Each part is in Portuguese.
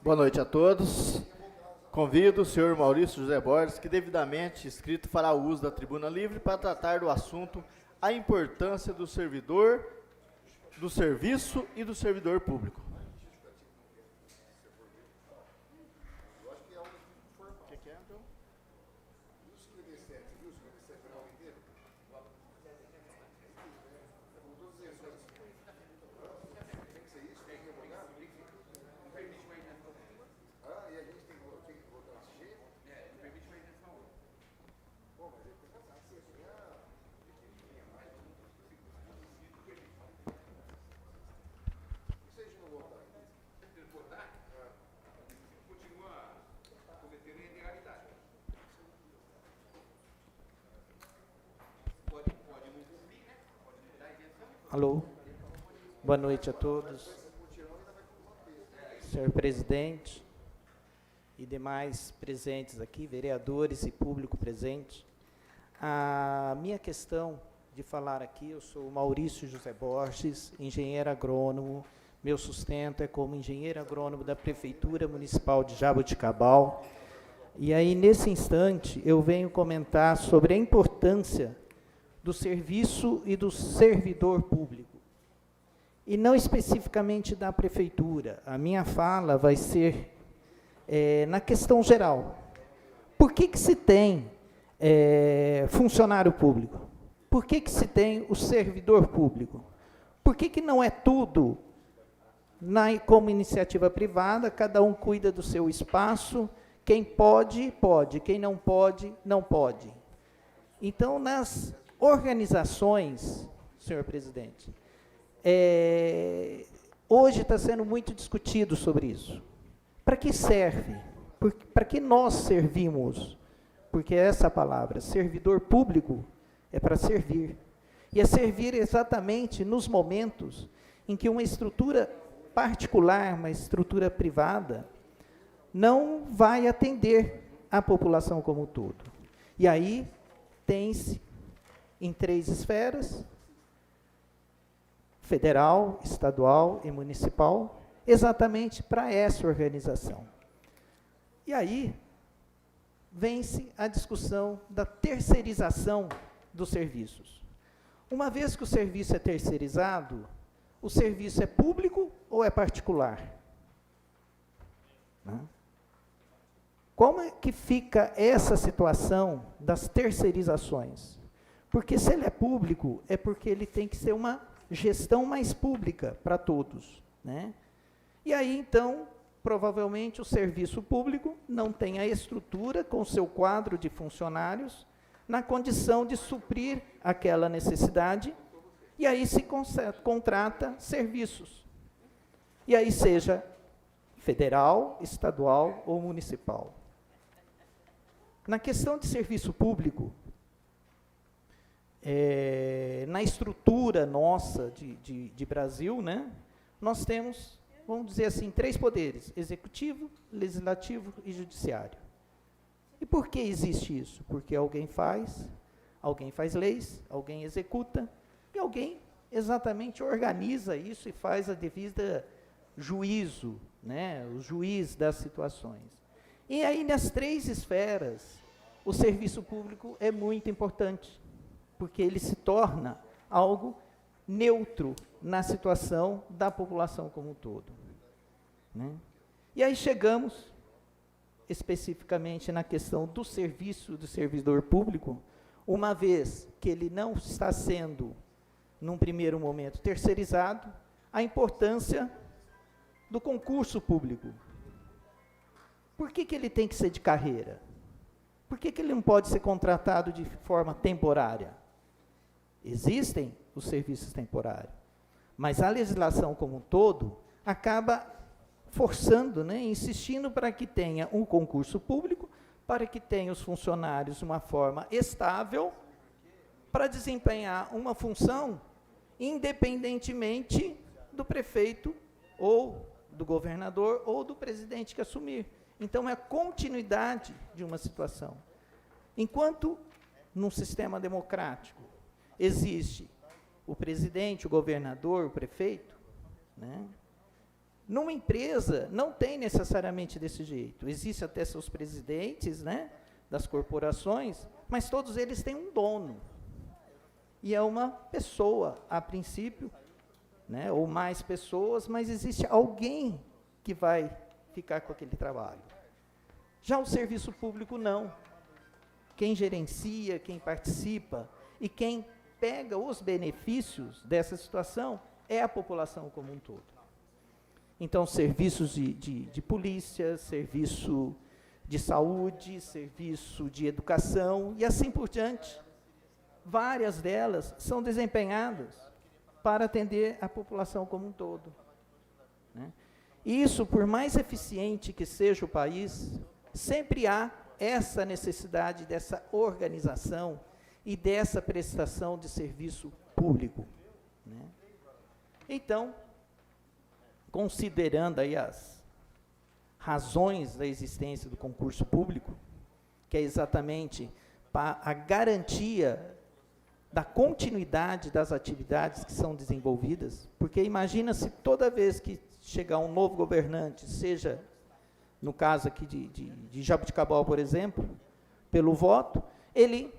Boa noite a todos. Convido o senhor Maurício José Borges, que devidamente inscrito fará uso da tribuna livre para tratar do assunto a importância do servidor, do serviço e do servidor público. Alô, boa noite a todos, senhor presidente e demais presentes aqui, vereadores e público presente. A minha questão de falar aqui, eu sou Maurício José Borges, engenheiro agrônomo, meu sustento é como engenheiro agrônomo da Prefeitura Municipal de Jaboticabal, e aí nesse instante eu venho comentar sobre a importância do serviço e do servidor público, e não especificamente da prefeitura. A minha fala vai ser na questão geral. Por que se tem funcionário público? Por que se tem o servidor público? Por que não é tudo como iniciativa privada, cada um cuida do seu espaço, quem pode, pode, quem não pode, não pode. Então, nas organizações, senhor presidente, hoje está sendo muito discutido sobre isso. Para que serve? Para que nós servimos? Porque essa palavra, servidor público, é para servir. E é servir exatamente nos momentos em que uma estrutura particular, uma estrutura privada, não vai atender a população como um todo. E aí tem-se em 3 esferas, federal, estadual e municipal, exatamente para essa organização. E aí, vem-se a discussão da terceirização dos serviços. Uma vez que o serviço é terceirizado, o serviço é público ou é particular? Como é que fica essa situação das terceirizações? Porque se ele é público, é porque ele tem que ser uma gestão mais pública para todos, né? E aí, então, provavelmente o serviço público não tem a estrutura com seu quadro de funcionários na condição de suprir aquela necessidade, e aí se contrata serviços. E aí seja federal, estadual ou municipal. Na questão de serviço público, na estrutura nossa de Brasil, né, nós temos, vamos dizer assim, 3 poderes: executivo, legislativo e judiciário. E por que existe isso? Porque alguém faz leis, alguém executa, e alguém exatamente organiza isso e faz a devida juízo, né, o juiz das situações. E aí, nas 3 esferas, o serviço público é muito importante, porque ele se torna algo neutro na situação da população como um todo, né? E aí chegamos especificamente na questão do serviço do servidor público, uma vez que ele não está sendo, num primeiro momento, terceirizado, a importância do concurso público. Por que ele tem que ser de carreira? Por que ele não pode ser contratado de forma temporária? Existem os serviços temporários, mas a legislação como um todo acaba forçando, né, insistindo para que tenha um concurso público, para que tenha os funcionários de uma forma estável, para desempenhar uma função independentemente do prefeito, ou do governador, ou do presidente que assumir. Então, é a continuidade de uma situação. Enquanto, num sistema democrático, existe o presidente, o governador, o prefeito, né, Numa empresa, não tem necessariamente desse jeito. Existem até seus presidentes, né, das corporações, mas todos eles têm um dono. E é uma pessoa, a princípio, né, ou mais pessoas, mas existe alguém que vai ficar com aquele trabalho. Já o serviço público, não. Quem gerencia, quem participa e quem pega os benefícios dessa situação é a população como um todo. Então, serviços de polícia, serviço de saúde, serviço de educação e assim por diante. Várias delas são desempenhadas para atender a população como um todo, né? Isso, por mais eficiente que seja o país, sempre há essa necessidade dessa organização e dessa prestação de serviço público, né? Então, considerando aí as razões da existência do concurso público, que é exatamente para a garantia da continuidade das atividades que são desenvolvidas, porque imagina se toda vez que chegar um novo governante, seja, no caso aqui de Jaboticabal, por exemplo, pelo voto, ele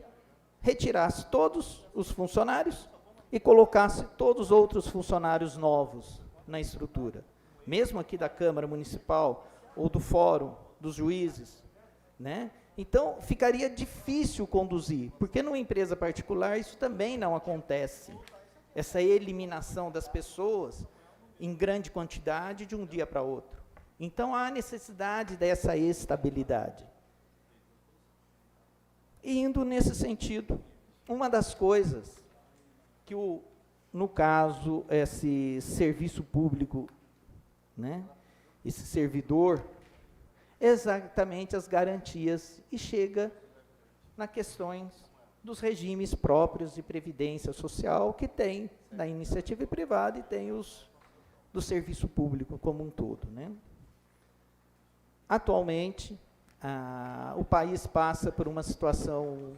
retirasse todos os funcionários e colocasse todos os outros funcionários novos na estrutura, mesmo aqui da Câmara Municipal ou do Fórum dos Juízes, né? Então, ficaria difícil conduzir, porque numa empresa particular isso também não acontece, essa eliminação das pessoas em grande quantidade de um dia para outro. Então, há necessidade dessa estabilidade. E indo nesse sentido, uma das coisas que, no caso, esse serviço público, né, esse servidor, exatamente as garantias, e chega nas questões dos regimes próprios de previdência social que tem da iniciativa privada e tem os do serviço público como um todo, né? Atualmente, o país passa por uma situação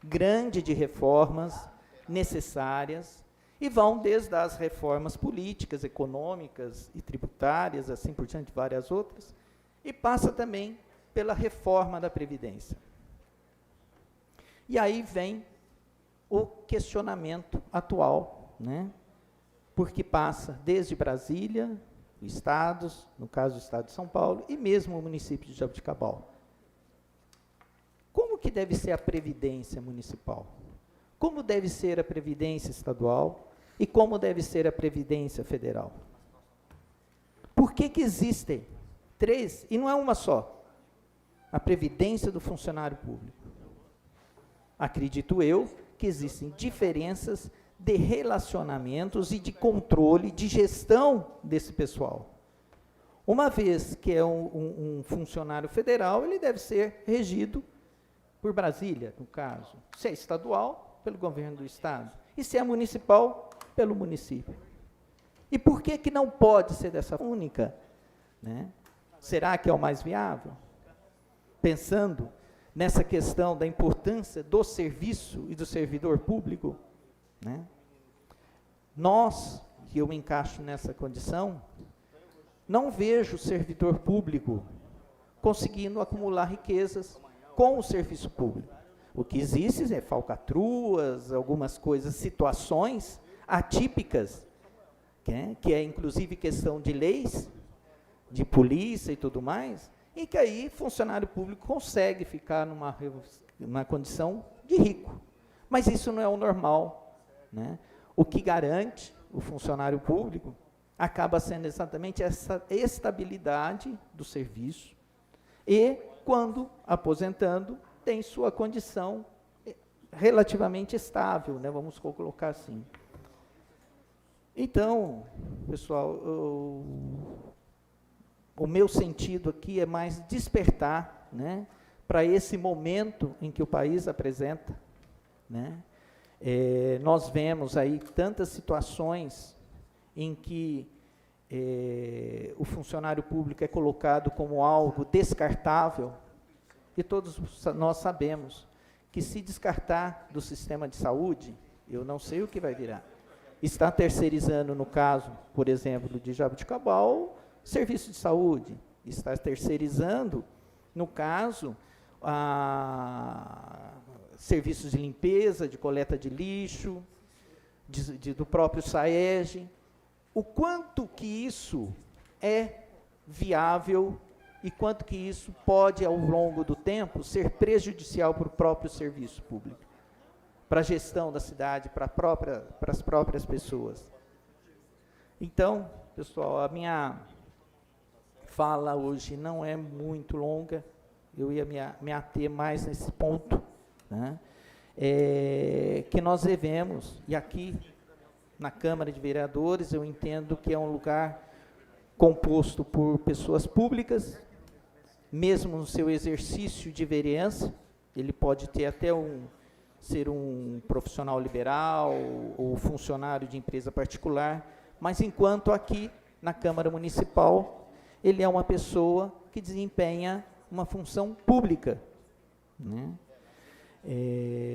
grande de reformas necessárias e vão desde as reformas políticas, econômicas e tributárias, assim por diante, várias outras, e passa também pela reforma da Previdência. E aí vem o questionamento atual, né? Porque passa desde Brasília, estados, no caso do estado de São Paulo, e mesmo o município de Jaboticabal. Como que deve ser a Previdência municipal? Como deve ser a Previdência estadual? E como deve ser a Previdência federal? Por que que existem três, e não é uma só, a Previdência do funcionário público? Acredito eu que existem diferenças de relacionamentos e de controle, de gestão desse pessoal. Uma vez que é um funcionário federal, ele deve ser regido por Brasília, no caso. Se é estadual, pelo governo do estado. E se é municipal, pelo município. E por que que não pode ser dessa única, né? Será que é o mais viável? Pensando nessa questão da importância do serviço e do servidor público, né? Nós, que eu me encaixo nessa condição, não vejo o servidor público conseguindo acumular riquezas com o serviço público. O que existe é falcatruas, algumas coisas, situações atípicas, que é inclusive questão de leis, de polícia e tudo mais, e que aí funcionário público consegue ficar numa condição de rico. Mas isso não é o normal, né? O que garante o funcionário público acaba sendo exatamente essa estabilidade do serviço e, quando aposentando, tem sua condição relativamente estável, né? Vamos colocar assim. Então, pessoal, o meu sentido aqui é mais despertar, né, para esse momento em que o país apresenta, né? Nós vemos aí tantas situações em que o funcionário público é colocado como algo descartável, e todos nós sabemos que, se descartar do sistema de saúde, eu não sei o que vai virar. Está terceirizando, no caso, por exemplo, de Jaboticabal, Serviço de saúde, está terceirizando, no caso, serviços de limpeza, de coleta de lixo, do próprio SAEG. O quanto que isso é viável e quanto que isso pode, ao longo do tempo, ser prejudicial para o próprio serviço público, para a gestão da cidade, para as próprias pessoas. Então, pessoal, a minha fala hoje não é muito longa, eu ia me ater mais nesse ponto, né? Que nós devemos, e aqui na Câmara de Vereadores eu entendo que é um lugar composto por pessoas públicas, mesmo no seu exercício de vereança, ele pode ter até ser um profissional liberal ou funcionário de empresa particular, mas enquanto aqui na Câmara Municipal, ele é uma pessoa que desempenha uma função pública, né?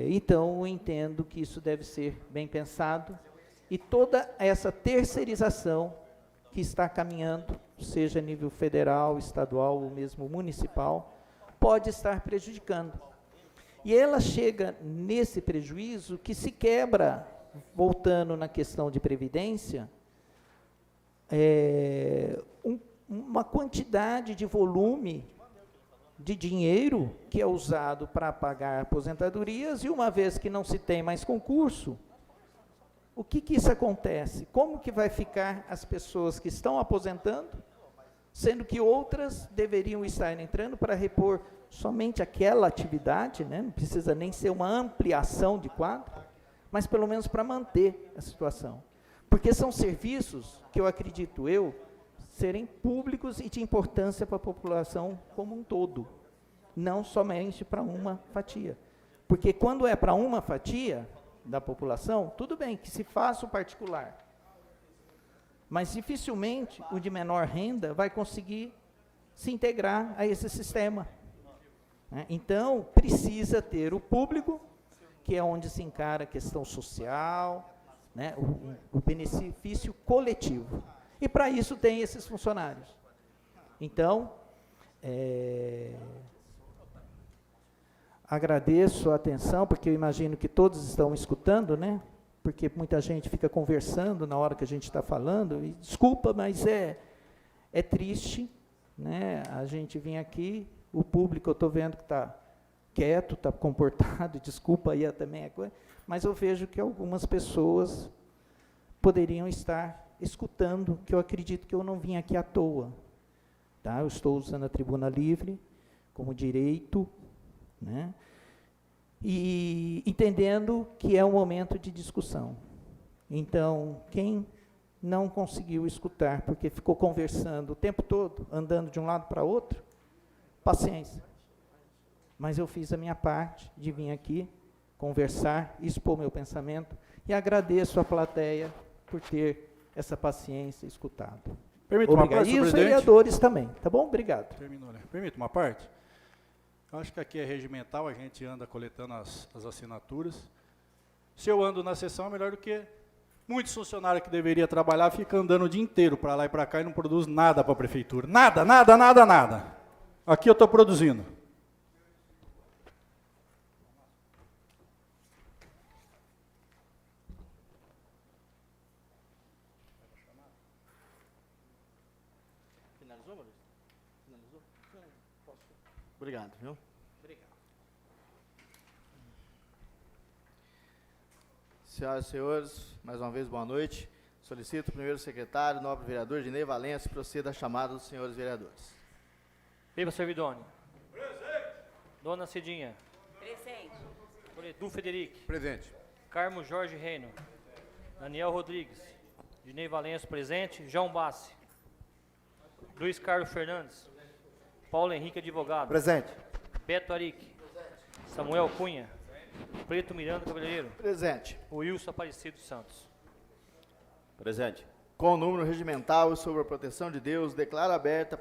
Então, eu entendo que isso deve ser bem pensado, e toda essa terceirização que está caminhando, seja a nível federal, estadual ou mesmo municipal, pode estar prejudicando. E ela chega nesse prejuízo que se quebra, voltando na questão de previdência, uma quantidade de volume de dinheiro que é usado para pagar aposentadorias, e uma vez que não se tem mais concurso, o que isso acontece? Como que vai ficar as pessoas que estão aposentando, sendo que outras deveriam estar entrando para repor somente aquela atividade, né? Não precisa nem ser uma ampliação de quadro, mas pelo menos para manter a situação. Porque são serviços que eu acredito serem públicos e de importância para a população como um todo, não somente para uma fatia. Porque quando é para uma fatia da população, tudo bem que se faça o particular, mas dificilmente o de menor renda vai conseguir se integrar a esse sistema, né? Então, precisa ter o público, que é onde se encara a questão social, né, o benefício coletivo. E para isso tem esses funcionários. Então, agradeço a atenção, porque eu imagino que todos estão escutando, né? Porque muita gente fica conversando na hora que a gente está falando, e desculpa, mas é triste, né? A gente vir aqui, o público eu estou vendo que está quieto, está comportado, desculpa aí também a coisa, mas eu vejo que algumas pessoas poderiam estar escutando, que eu acredito que eu não vim aqui à toa, tá? Eu estou usando a tribuna livre como direito, né? E entendendo que é um momento de discussão. Então, quem não conseguiu escutar, porque ficou conversando o tempo todo, andando de um lado para outro, paciência. Mas eu fiz a minha parte de vir aqui, conversar, expor meu pensamento, e agradeço à plateia por ter essa paciência escutado. Permita uma parte, e os presidente? vereadores também, tá bom? Obrigado. Terminou, né? Permita uma parte? Eu acho que aqui é regimental, a gente anda coletando as assinaturas. Se eu ando na sessão, é melhor do que muitos funcionários que deveriam trabalhar, ficam andando o dia inteiro para lá e para cá e não produz nada para a prefeitura. Nada, nada, nada, nada. Aqui eu estou produzindo. Finalizou, Maurício? Finalizou? Obrigado, viu? Obrigado. Senhoras e senhores, mais uma vez, boa noite. Solicito o primeiro secretário, nobre vereador Dinei Valença, proceda à chamada dos senhores vereadores. Viva Servidônio. Presente. Dona Cidinha. Presente. Edu Federico. Presente. Carmo Jorge Reino. Daniel Rodrigues. Dinei Valença, presente. João Bassi. Luiz Carlos Fernandes. Paulo Henrique, advogado. Presente. Beto Arique. Samuel Cunha. Preto Miranda Cavalheiro. Presente. Wilson Aparecido Santos. Presente. Com o número regimental e sobre a proteção de Deus, declaro aberta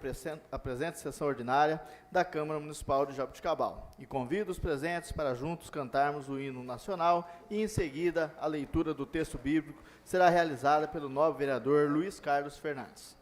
a presente sessão ordinária da Câmara Municipal de Jaboticabal e convido os presentes para juntos cantarmos o hino nacional e, em seguida, a leitura do texto bíblico será realizada pelo nobre vereador Luiz Carlos Fernandes.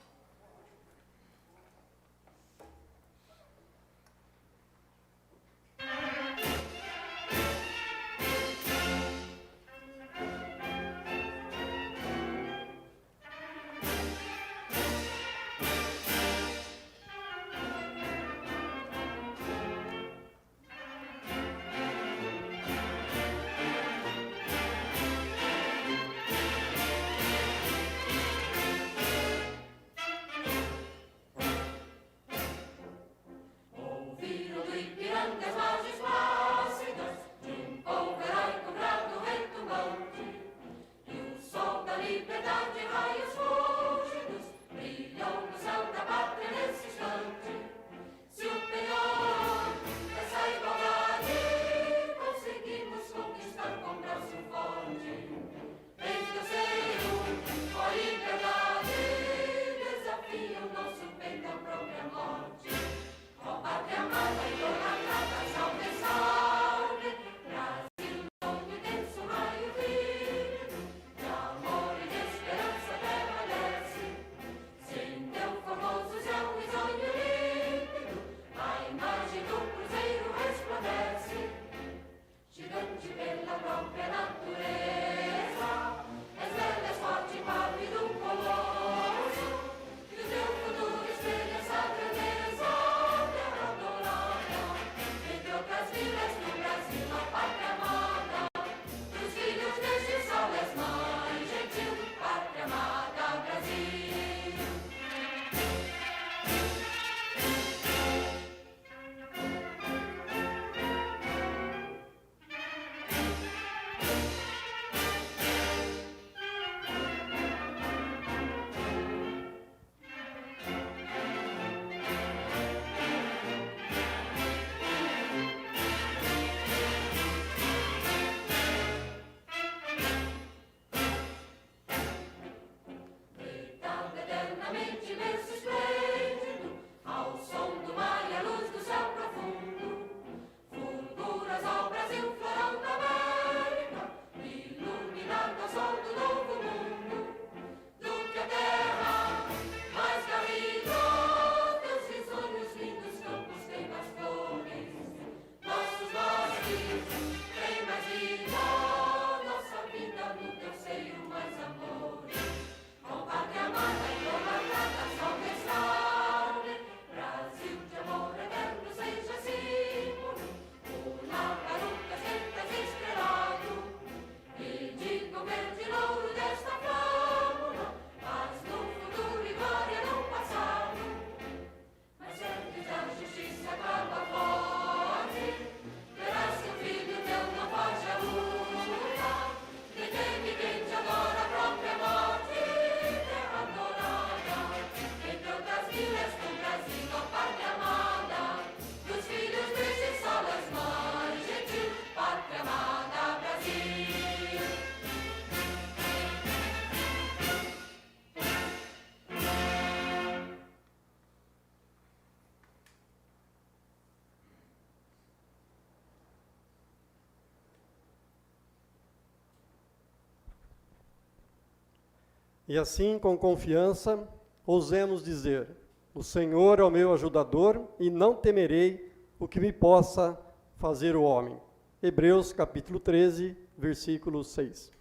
E assim, com confiança, ousemos dizer: o Senhor é o meu ajudador e não temerei o que me possa fazer o homem. Hebreus capítulo 13, versículo 6.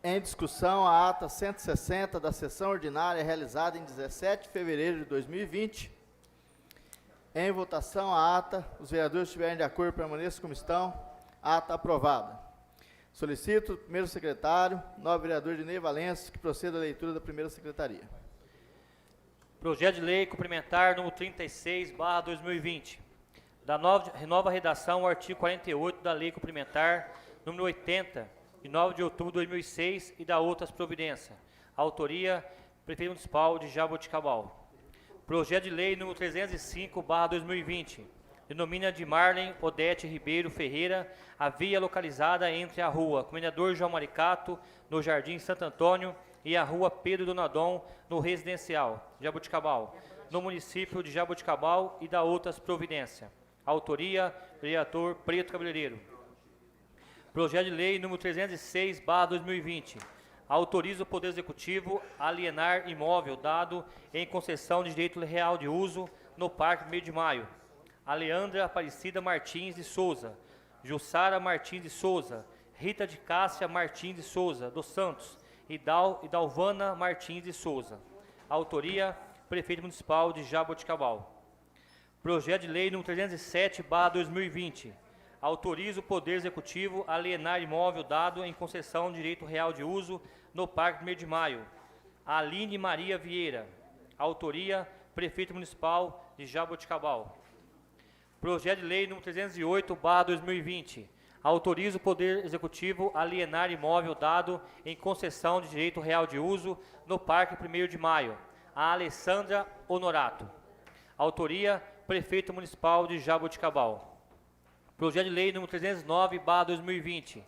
Em discussão, a ata 160 da sessão ordinária realizada em 17 de fevereiro de 2020. Em votação, a ata. Os vereadores estiverem de acordo, permaneçam como estão. Ata aprovada. Solicito o primeiro secretário, novo vereador Dinei Valença, que proceda à leitura da primeira secretaria. Projeto de lei complementar número 36/2020. Da nova redação ao artigo 48 da lei complementar número 80, de 9 de outubro de 2006 e da outras providências. Autoria, Prefeito Municipal de Jaboticabal. Projeto de lei número 305/2020. Denomina de Marlen Odete Ribeiro Ferreira a via localizada entre a rua Comendador João Maricato, no Jardim Santo Antônio, e a rua Pedro Donadon, no Residencial Jaboticabal, no município de Jaboticabal e da outras providências. Autoria, vereador Preto Cabeleireiro. Projeto de lei número 306/2020. Autoriza o Poder Executivo a alienar imóvel dado em concessão de direito real de uso no Parque 1º de Maio. Aleandra Aparecida Martins de Souza, Jussara Martins de Souza, Rita de Cássia Martins de Souza, dos Santos e Dalvana Martins de Souza. Autoria, Prefeito Municipal de Jaboticabal. Projeto de lei número 307/2020. Autoriza o Poder Executivo a alienar imóvel dado em concessão de direito real de uso no Parque 1º de Maio. Aline Maria Vieira. Autoria, Prefeito Municipal de Jaboticabal. Projeto de lei número 308/2020. Autoriza o Poder Executivo a alienar imóvel dado em concessão de direito real de uso no Parque 1º de Maio. A Alessandra Honorato. Autoria, Prefeito Municipal de Jaboticabal. Projeto de lei número 309/2020.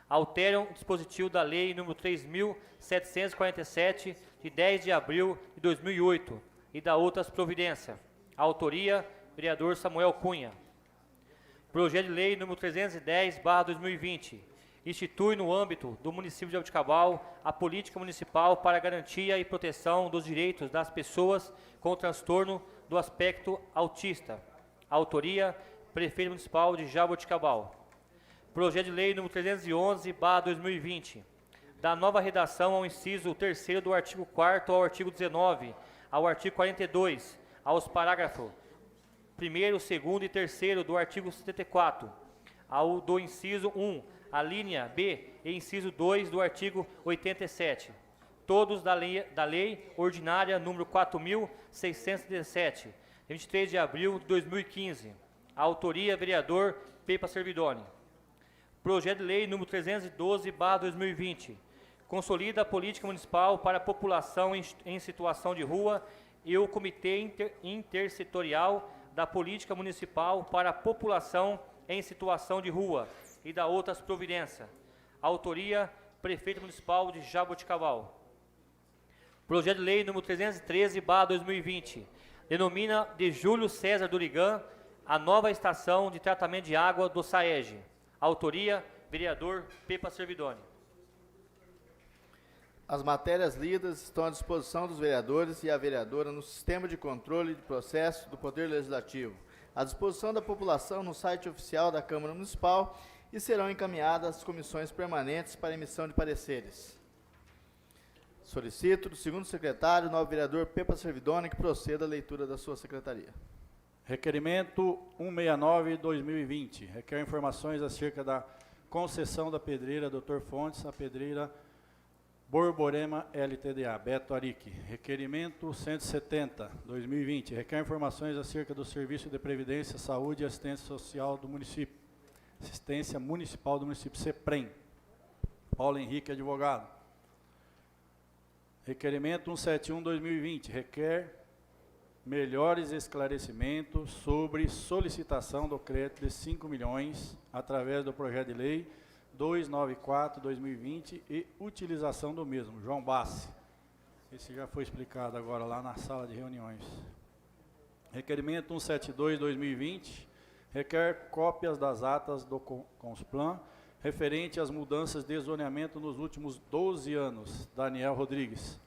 Alteram o dispositivo da lei número 3.747, de 10 de abril de 2008, e da outras providências. Autoria, vereador Samuel Cunha. Projeto de lei número 310/2020. Institui no âmbito do município de Jaboticabal a política municipal para a garantia e proteção dos direitos das pessoas com transtorno do aspecto autista. Autoria, Prefeito Municipal de Jaboticabal. Projeto de lei número 311/2020. Da nova redação ao inciso 3º do artigo 4º ao artigo 19, ao artigo 42, aos parágrafos 1º, 2º e 3º do artigo 74, ao do inciso 1, a linha B e inciso 2 do artigo 87, todos da lei ordinária número 4.617, 23 de abril de 2015. Autoria, vereador Pepa Servidoni. Projeto de lei número 312/2020. Consolida a política municipal para a população em situação de rua e o Comitê Intersetorial da Política Municipal para a População em Situação de Rua e da outras providências. Autoria, Prefeito Municipal de Jaboticabal. Projeto de lei número 313/2020. Denomina de Júlio César Durigan a nova estação de tratamento de água do SAEG. Autoria, vereador Pepa Servidoni. As matérias lidas estão à disposição dos vereadores e a vereadora no sistema de controle de processo do Poder Legislativo, à disposição da população no site oficial da Câmara Municipal e serão encaminhadas às comissões permanentes para emissão de pareceres. Solicito do segundo secretário, novo vereador Pepa Servidoni, que proceda à leitura da sua secretaria. Requerimento 169/2020. Requer informações acerca da concessão da pedreira Dr. Fontes, a pedreira Borborema LTDA, Beto Arique. Requerimento 170/2020. Requer informações acerca do Serviço de Previdência, Saúde e Assistência Social do município. Assistência Municipal do município, CEPREM. Paulo Henrique, advogado. Requerimento 171/2020. Requer melhores esclarecimentos sobre solicitação do crédito de 5 milhões através do projeto de lei 294/2020 e utilização do mesmo. João Bassi. Esse já foi explicado agora lá na sala de reuniões. Requerimento 172/2020 requer cópias das atas do Consplan referente às mudanças de zoneamento nos últimos 12 anos. Daniel Rodrigues.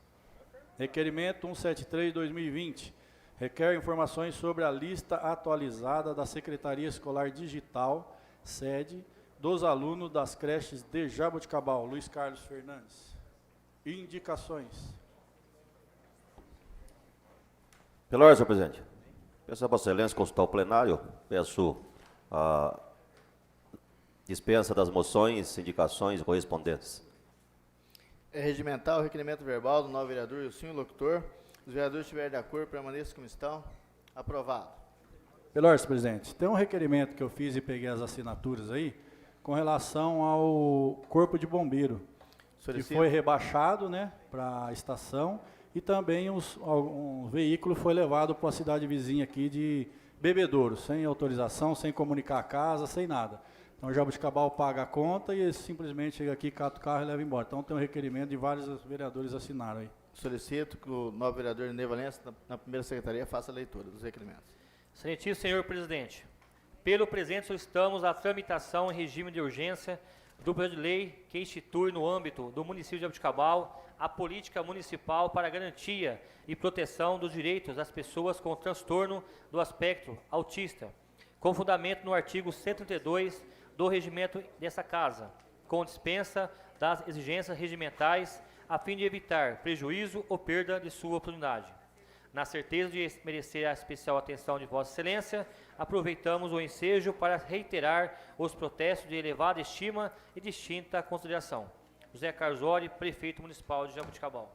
Requerimento 173/2020 requer informações sobre a lista atualizada da Secretaria Escolar Digital, sede, dos alunos das creches de Jaboticabal. Luiz Carlos Fernandes. Indicações. Pela ordem, senhor presidente. Peço a Vossa Excelência consultar o plenário. Peço a dispensa das moções, indicações correspondentes. É regimental o requerimento verbal do novo vereador e o senhor locutor. Os vereadores estiverem de acordo, permaneçam como estão. Aprovado. Pela ordem, senhor presidente. Tem um requerimento que eu fiz e peguei as assinaturas aí, com relação ao Corpo de Bombeiro, que Solicito. foi rebaixado, né, para a estação, e também um veículo foi levado para a cidade vizinha aqui de Bebedouro, sem autorização, sem comunicar a casa, sem nada. Então, o Jaboticabal paga a conta e ele simplesmente chega aqui, cata o carro e leva embora. Então, tem um requerimento de vários vereadores assinaram aí. Solicito que o novo vereador Ney Valença, na primeira secretaria, faça a leitura dos requerimentos. Excelentíssimo senhor presidente, pelo presente solicitamos a tramitação em regime de urgência do projeto de lei que institui no âmbito do município de Jaboticabal a política municipal para a garantia e proteção dos direitos das pessoas com transtorno do aspecto autista, com fundamento no artigo 132 do regimento dessa Casa, com dispensa das exigências regimentais a fim de evitar prejuízo ou perda de sua oportunidade. Na certeza de merecer a especial atenção de Vossa Excelência, aproveitamos o ensejo para reiterar os protestos de elevada estima e distinta consideração. José Carzori, Prefeito Municipal de Jaboticabal.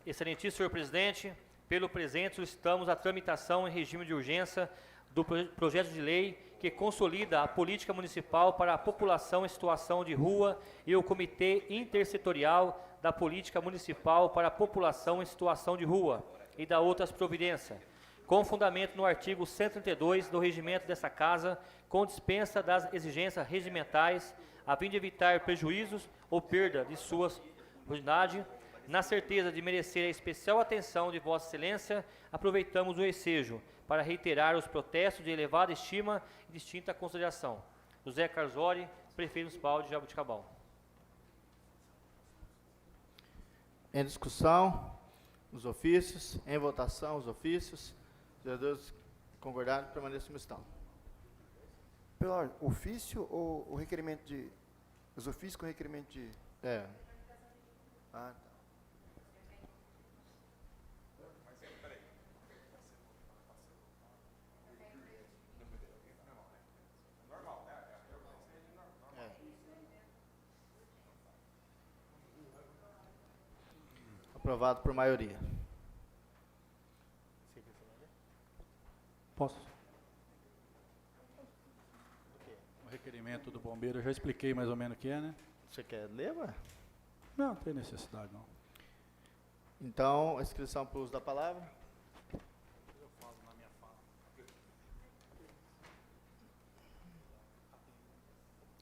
Excelentíssimo senhor presidente, pelo presente solicitamos a tramitação em regime de urgência do projeto de lei que consolida a política municipal para a população em situação de rua e o Comitê Intersetorial da Política Municipal para a População em Situação de Rua e da outras providências, com fundamento no artigo 132 do regimento dessa Casa, com dispensa das exigências regimentais, a fim de evitar prejuízos ou perda de sua oportunidade. Na certeza de merecer a especial atenção de Vossa Excelência, aproveitamos o ensejo para reiterar os protestos de elevada estima e distinta consideração. José Carzori, Prefeito Municipal de Jaboticabal. Em discussão, os ofícios. Em votação, os ofícios. Os vereadores concordaram, permaneçam como estão. Pela ordem, ofício ou o requerimento de... Os ofícios com requerimento de... É. Ah, tá. Aprovado por maioria. Posso? O requerimento do bombeiro, eu já expliquei mais ou menos o que é, né? Você quer ler, ué? Não tem necessidade, não. Então, a inscrição para o uso da palavra.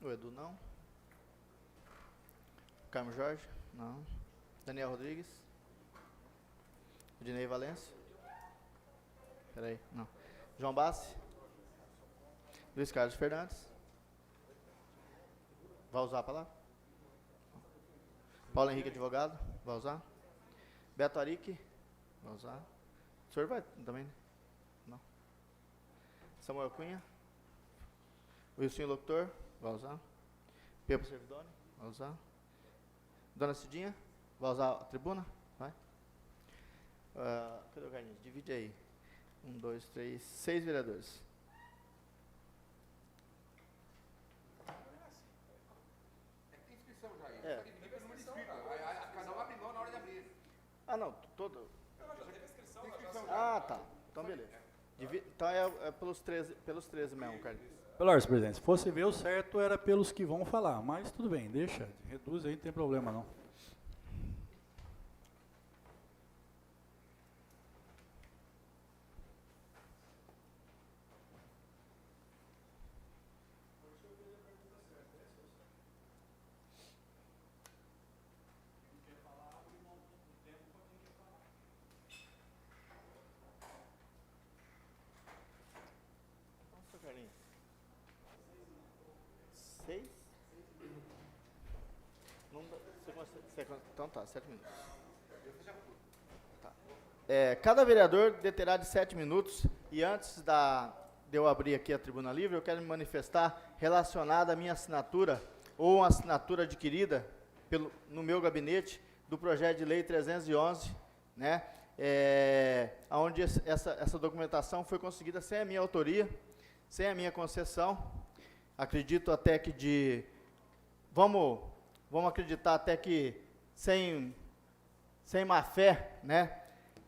O Edu não. Carmo Jorge? Não. Daniel Rodrigues? Ednei Valença? Peraí, não. João Bassi? Luiz Carlos Fernandes? Vai usar a palavra? Paulo Henrique Advogado? Vai usar? Beto Arique? Vai usar? O senhor vai também, né? Não. Samuel Cunha? Wilson Locutor? Vai usar? Pedro Servidone? Vai usar? Dona Cidinha? Vai usar a tribuna? Vai. Cadê o Carlinhos? Divide aí. 1, 2, 3, 6 vereadores. Tem inscrição já aí. É. Cada um abre mão na hora de abrir. Ah, não, todo. Tem inscrição Ah, tá. Então, beleza. Então é pelos 13 mesmo, Carlinhos. Pela ordem, presidente, se fosse ver, o certo era pelos que vão falar, mas tudo bem, deixa, reduz aí, não tem problema não. 6? Então tá, 7 minutos. Tá. Cada vereador deterá de 7 minutos, e antes de eu abrir aqui a tribuna livre, eu quero me manifestar relacionada à minha assinatura, ou uma assinatura adquirida no meu gabinete, do projeto de lei 311, né, onde essa documentação foi conseguida sem a minha autoria, sem a minha concessão. Acredito até que vamos acreditar até que sem má fé, né?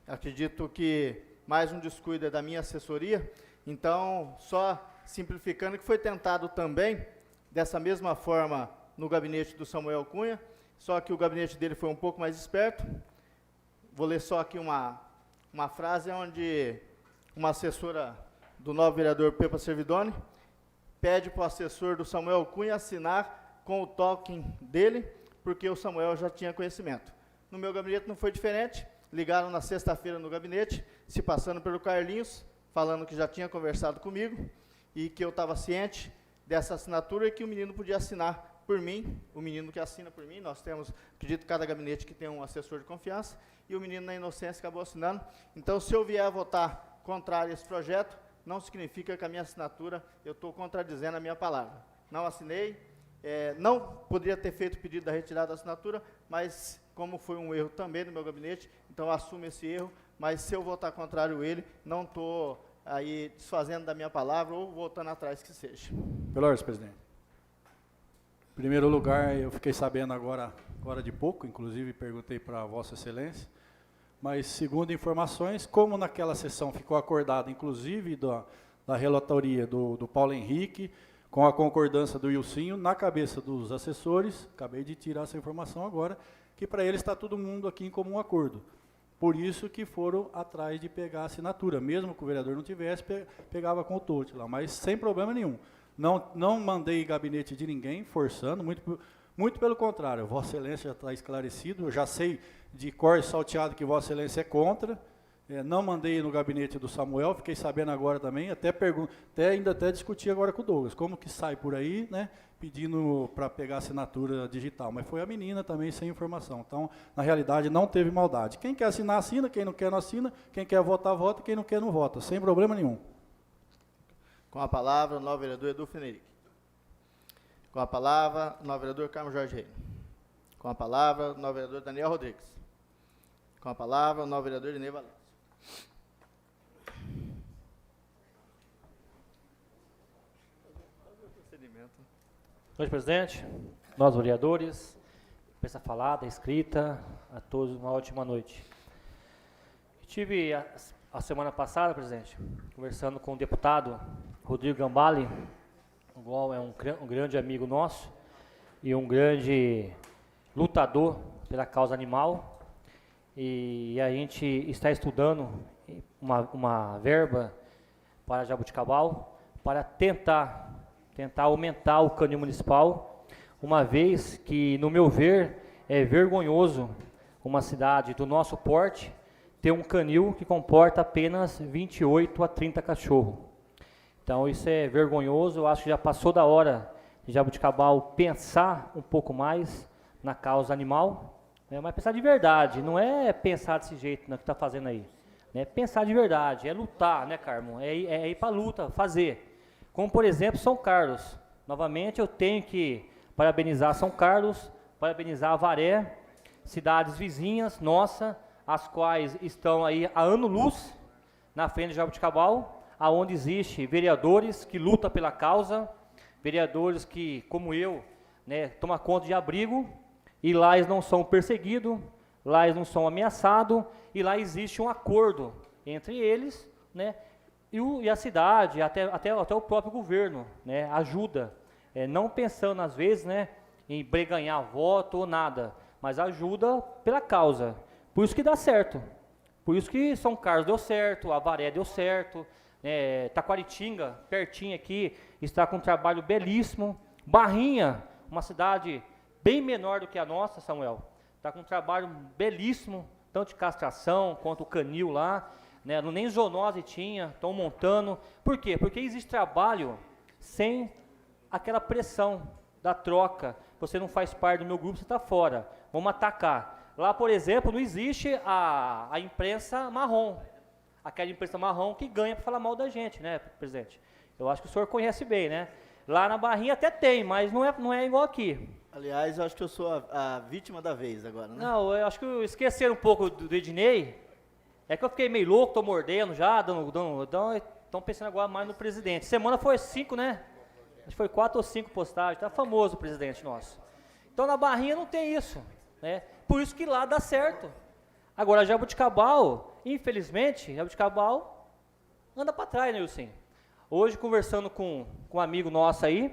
Acredito que mais um descuido é da minha assessoria. Então, só simplificando, que foi tentado também, dessa mesma forma, no gabinete do Samuel Cunha, só que o gabinete dele foi um pouco mais esperto. Vou ler só aqui uma frase onde uma assessora do novo vereador Pepa Servidoni pede para o assessor do Samuel Cunha assinar com o token dele, porque o Samuel já tinha conhecimento. No meu gabinete não foi diferente. Ligaram na sexta-feira no gabinete, se passando pelo Carlinhos, falando que já tinha conversado comigo e que eu estava ciente dessa assinatura e que o menino podia assinar por mim, o menino que assina por mim. Nós temos, acredito, cada gabinete que tem um assessor de confiança, e o menino, na inocência, acabou assinando. Então, se eu vier a votar contrário a esse projeto, não significa que a minha assinatura, eu estou contradizendo a minha palavra. Não assinei, não poderia ter feito o pedido da retirada da assinatura, mas como foi um erro também no meu gabinete, então eu assumo esse erro, mas se eu votar contrário a ele, não estou aí desfazendo da minha palavra ou voltando atrás que seja. Pela ordem, presidente. Em primeiro lugar, eu fiquei sabendo agora de pouco, inclusive perguntei para Vossa Excelência, mas segundo informações, como naquela sessão ficou acordado, inclusive da relatoria do Paulo Henrique, com a concordância do Wilsinho, na cabeça dos assessores, acabei de tirar essa informação agora, que para eles está todo mundo aqui em comum acordo. Por isso que foram atrás de pegar a assinatura, mesmo que o vereador não tivesse, pegava com o TOT lá, mas sem problema nenhum. Não mandei gabinete de ninguém, forçando, muito pelo contrário, Vossa Excelência já está esclarecido, eu já sei de cor salteado que Vossa Excelência é contra, não mandei no gabinete do Samuel, fiquei sabendo agora também, até discuti agora com o Douglas, como que sai por aí, né, pedindo para pegar assinatura digital, mas foi a menina também sem informação. Então, na realidade, não teve maldade. Quem quer assinar, assina, quem não quer, não assina, quem quer votar, vota, quem não quer, não vota, sem problema nenhum. Com a palavra, o novo vereador Edu Fenerick. Com a palavra, o novo vereador Carmo Jorge Reino. Com a palavra, o novo vereador Daniel Rodrigues. Com a palavra, o novo vereador Inei Valença. Senhor presidente, nós vereadores, peça falada, escrita, a todos uma ótima noite. Estive a semana passada, presidente, conversando com o deputado Rodrigo Gambale, o qual é um grande amigo nosso e um grande lutador pela causa animal, e a gente está estudando uma verba para Jaboticabal para tentar aumentar o canil municipal, uma vez que, no meu ver, é vergonhoso uma cidade do nosso porte ter um canil que comporta apenas 28 a 30 cachorros. Então, isso é vergonhoso. Eu acho que já passou da hora de Jaboticabal pensar um pouco mais na causa animal, né? Mas pensar de verdade, não é pensar desse jeito, né, que está fazendo aí. Né? Pensar de verdade, é lutar, né, Carmo? É ir para a luta, fazer. Como, por exemplo, São Carlos. Novamente, eu tenho que parabenizar São Carlos, parabenizar Avaré, cidades vizinhas, nossa, as quais estão aí há ano-luz na frente de Jaboticabal, aonde existe vereadores que lutam pela causa, vereadores que, como eu, né, tomam conta de abrigo, e lá eles não são perseguidos, lá eles não são ameaçados, e lá existe um acordo entre eles, né, e a cidade, até o próprio governo, né, ajuda, não pensando às vezes, né, em ganhar voto ou nada, mas ajuda pela causa. Por isso que dá certo. Por isso que São Carlos deu certo, Avaré deu certo, Taquaritinga, pertinho aqui, está com um trabalho belíssimo. Barrinha, uma cidade bem menor do que a nossa, Samuel, está com um trabalho belíssimo, tanto de castração quanto o canil lá. Né, nem zoonose tinha, estão montando. Por quê? Porque existe trabalho sem aquela pressão, da troca. Você não faz parte do meu grupo, você está fora. Vamos atacar. Lá, por exemplo, não existe a imprensa marrom. Aquela imprensa marrom que ganha para falar mal da gente, né, presidente? Eu acho que o senhor conhece bem, né? Lá na Barrinha até tem, mas não é igual aqui. Aliás, eu acho que eu sou a vítima da vez agora, né? Não, eu acho que esqueceram um pouco do Ednei. É que eu fiquei meio louco, tô mordendo já, estão pensando agora mais no presidente. Semana foi 5, né? Acho que foi 4 ou 5 postagens, tá famoso o presidente nosso. Então na Barrinha não tem isso, né? Por isso que lá dá certo. Agora Jaboticabal, infelizmente, Jaboticabal anda para trás, né, Wilson? Hoje conversando com um amigo nosso aí,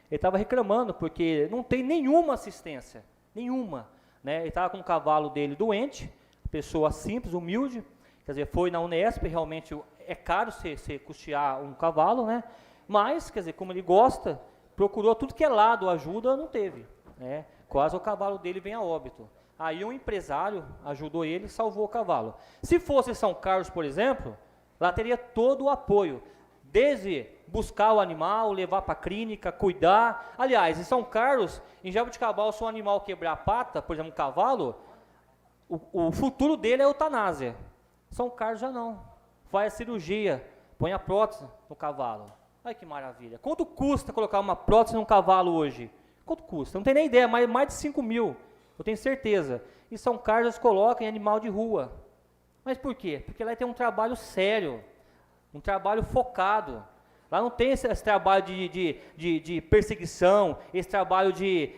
ele estava reclamando porque não tem nenhuma assistência, nenhuma, né? Ele estava com o cavalo dele doente, pessoa simples, humilde, quer dizer, foi na Unesp, realmente é caro você custear um cavalo, né? Mas, quer dizer, como ele gosta, procurou tudo que é lado, ajuda, não teve, né? Quase o cavalo dele vem a óbito. Aí um empresário ajudou ele e salvou o cavalo. Se fosse São Carlos, por exemplo, lá teria todo o apoio, desde buscar o animal, levar para a clínica, cuidar. Aliás, em São Carlos, em Jaboticabal, se um animal quebrar a pata, por exemplo, um cavalo, o futuro dele é a eutanásia. São Carlos já não. Faz a cirurgia, põe a prótese no cavalo. Olha que maravilha. Quanto custa colocar uma prótese num cavalo hoje? Quanto custa? Não tem nem ideia, mais de 5 mil, eu tenho certeza. E São Carlos coloca em animal de rua. Mas por quê? Porque lá tem um trabalho sério, um trabalho focado. Lá não tem esse trabalho de perseguição, esse trabalho de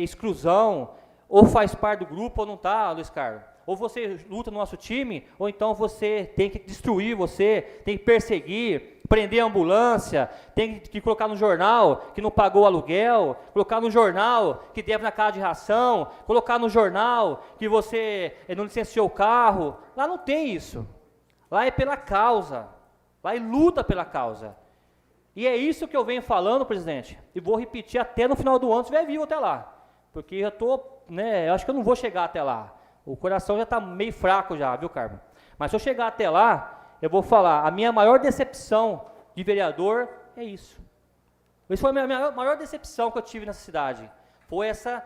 exclusão. Ou faz parte do grupo ou não está, Luiz Carlos. Ou você luta no nosso time, ou então você tem que destruir, você tem que perseguir, prender a ambulância, tem que colocar no jornal que não pagou o aluguel, colocar no jornal que deve na casa de ração, colocar no jornal que você não licenciou o carro. Lá não tem isso. Lá é pela causa. Lá é luta pela causa. E é isso que eu venho falando, presidente, e vou repetir até no final do ano, se estiver vivo até lá. Porque eu estou, né, eu acho que eu não vou chegar até lá. O coração já está meio fraco já, viu, Carmen? Mas se eu chegar até lá, eu vou falar, a minha maior decepção de vereador é isso. Isso foi a minha maior decepção que eu tive nessa cidade. Foi essa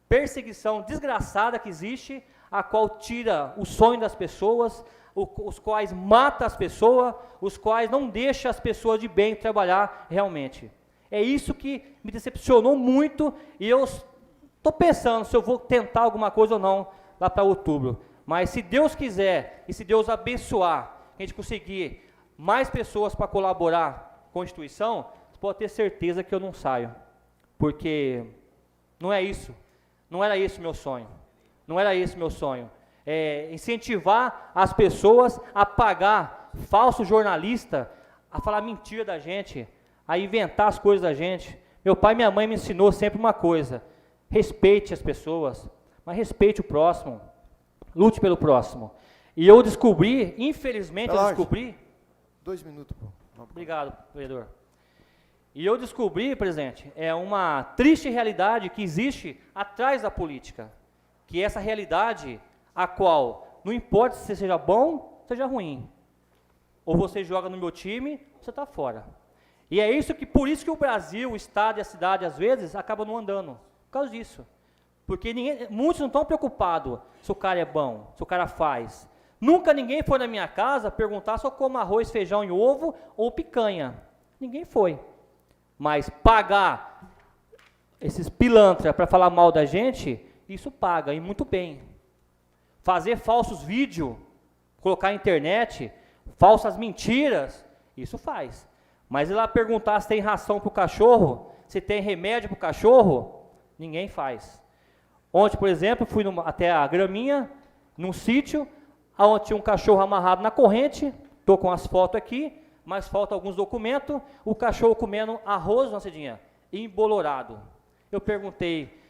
perseguição desgraçada que existe, a qual tira o sonho das pessoas, os quais mata as pessoas, os quais não deixa as pessoas de bem trabalhar realmente. É isso que me decepcionou muito e eu estou pensando se eu vou tentar alguma coisa ou não lá para outubro. Mas se Deus quiser e se Deus abençoar, a gente conseguir mais pessoas para colaborar com a instituição, você pode ter certeza que eu não saio. Porque não é isso. Não era esse o meu sonho. Não era esse o meu sonho. Incentivar as pessoas a pagar falso jornalista, a falar mentira da gente, a inventar as coisas da gente. Meu pai e minha mãe me ensinou sempre uma coisa: respeite as pessoas, mas respeite o próximo, lute pelo próximo. E eu descobri, infelizmente eu descobri... 2 minutos, pô. Obrigado, vereador. E eu descobri, presidente, é uma triste realidade que existe atrás da política, que essa realidade a qual não importa se seja bom, seja ruim, ou você joga no meu time, você está fora. E é isso que, por isso que o Brasil, o Estado e a cidade, às vezes, acabam não andando, por causa disso. Porque muitos não estão preocupados se o cara é bom, se o cara faz. Nunca ninguém foi na minha casa perguntar se eu como arroz, feijão e ovo ou picanha. Ninguém foi. Mas pagar esses pilantras para falar mal da gente, isso paga, e muito bem. Fazer falsos vídeos, colocar na internet, falsas mentiras, isso faz. Mas ir lá perguntar se tem ração para o cachorro, se tem remédio para o cachorro, ninguém faz. Ontem, por exemplo, fui até a Graminha, num sítio, onde tinha um cachorro amarrado na corrente, estou com as fotos aqui, mas faltam alguns documentos, o cachorro comendo arroz, dona Cidinha, embolorado. Eu perguntei,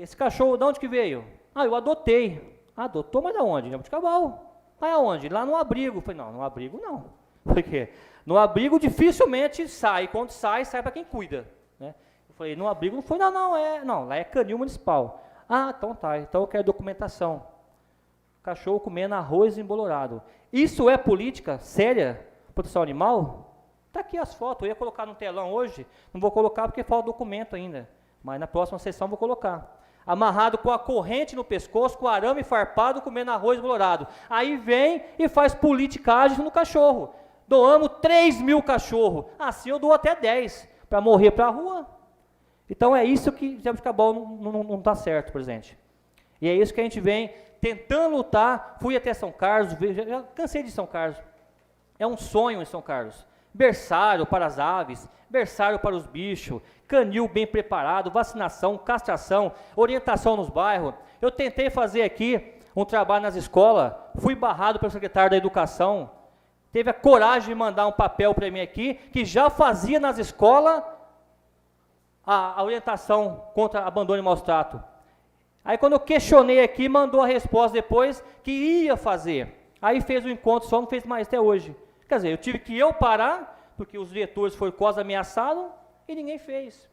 esse cachorro de onde que veio? Ah, eu adotei. Adotou, mas de onde? Jaboticabal. Mas aonde? Lá no abrigo. Eu falei, não, no abrigo não. Por quê? No abrigo dificilmente sai, quando sai para quem cuida. Né? Eu falei, no abrigo não foi, não, lá é canil municipal. Ah, então tá, então eu quero documentação. Cachorro comendo arroz embolorado. Isso é política séria? Proteção animal? Está aqui as fotos, eu ia colocar no telão hoje, não vou colocar porque falta documento ainda. mas na próxima sessão vou colocar. Amarrado com a corrente no pescoço, com arame farpado, comendo arroz bolorado. Aí vem e faz politicagem no cachorro. Doamos 3.000 cachorros. Assim eu dou até 10 para morrer para a rua. Então é isso que Jaboticabal não está certo, presidente. E é isso que a gente vem tentando lutar. Fui até São Carlos, já cansei de São Carlos. É um sonho em São Carlos. Berçário para as aves, berçário para os bichos, canil bem preparado, vacinação, castração, orientação nos bairros. Eu tentei fazer aqui um trabalho nas escolas, fui barrado pelo secretário da Educação, teve a coragem de mandar um papel para mim aqui, que já fazia nas escolas a orientação contra abandono e maus trato. Aí quando eu questionei aqui, mandou a resposta depois que ia fazer. Aí fez o encontro, só não fez mais até hoje. Quer dizer, eu tive que parar, porque os diretores foram quase ameaçados, e ninguém fez.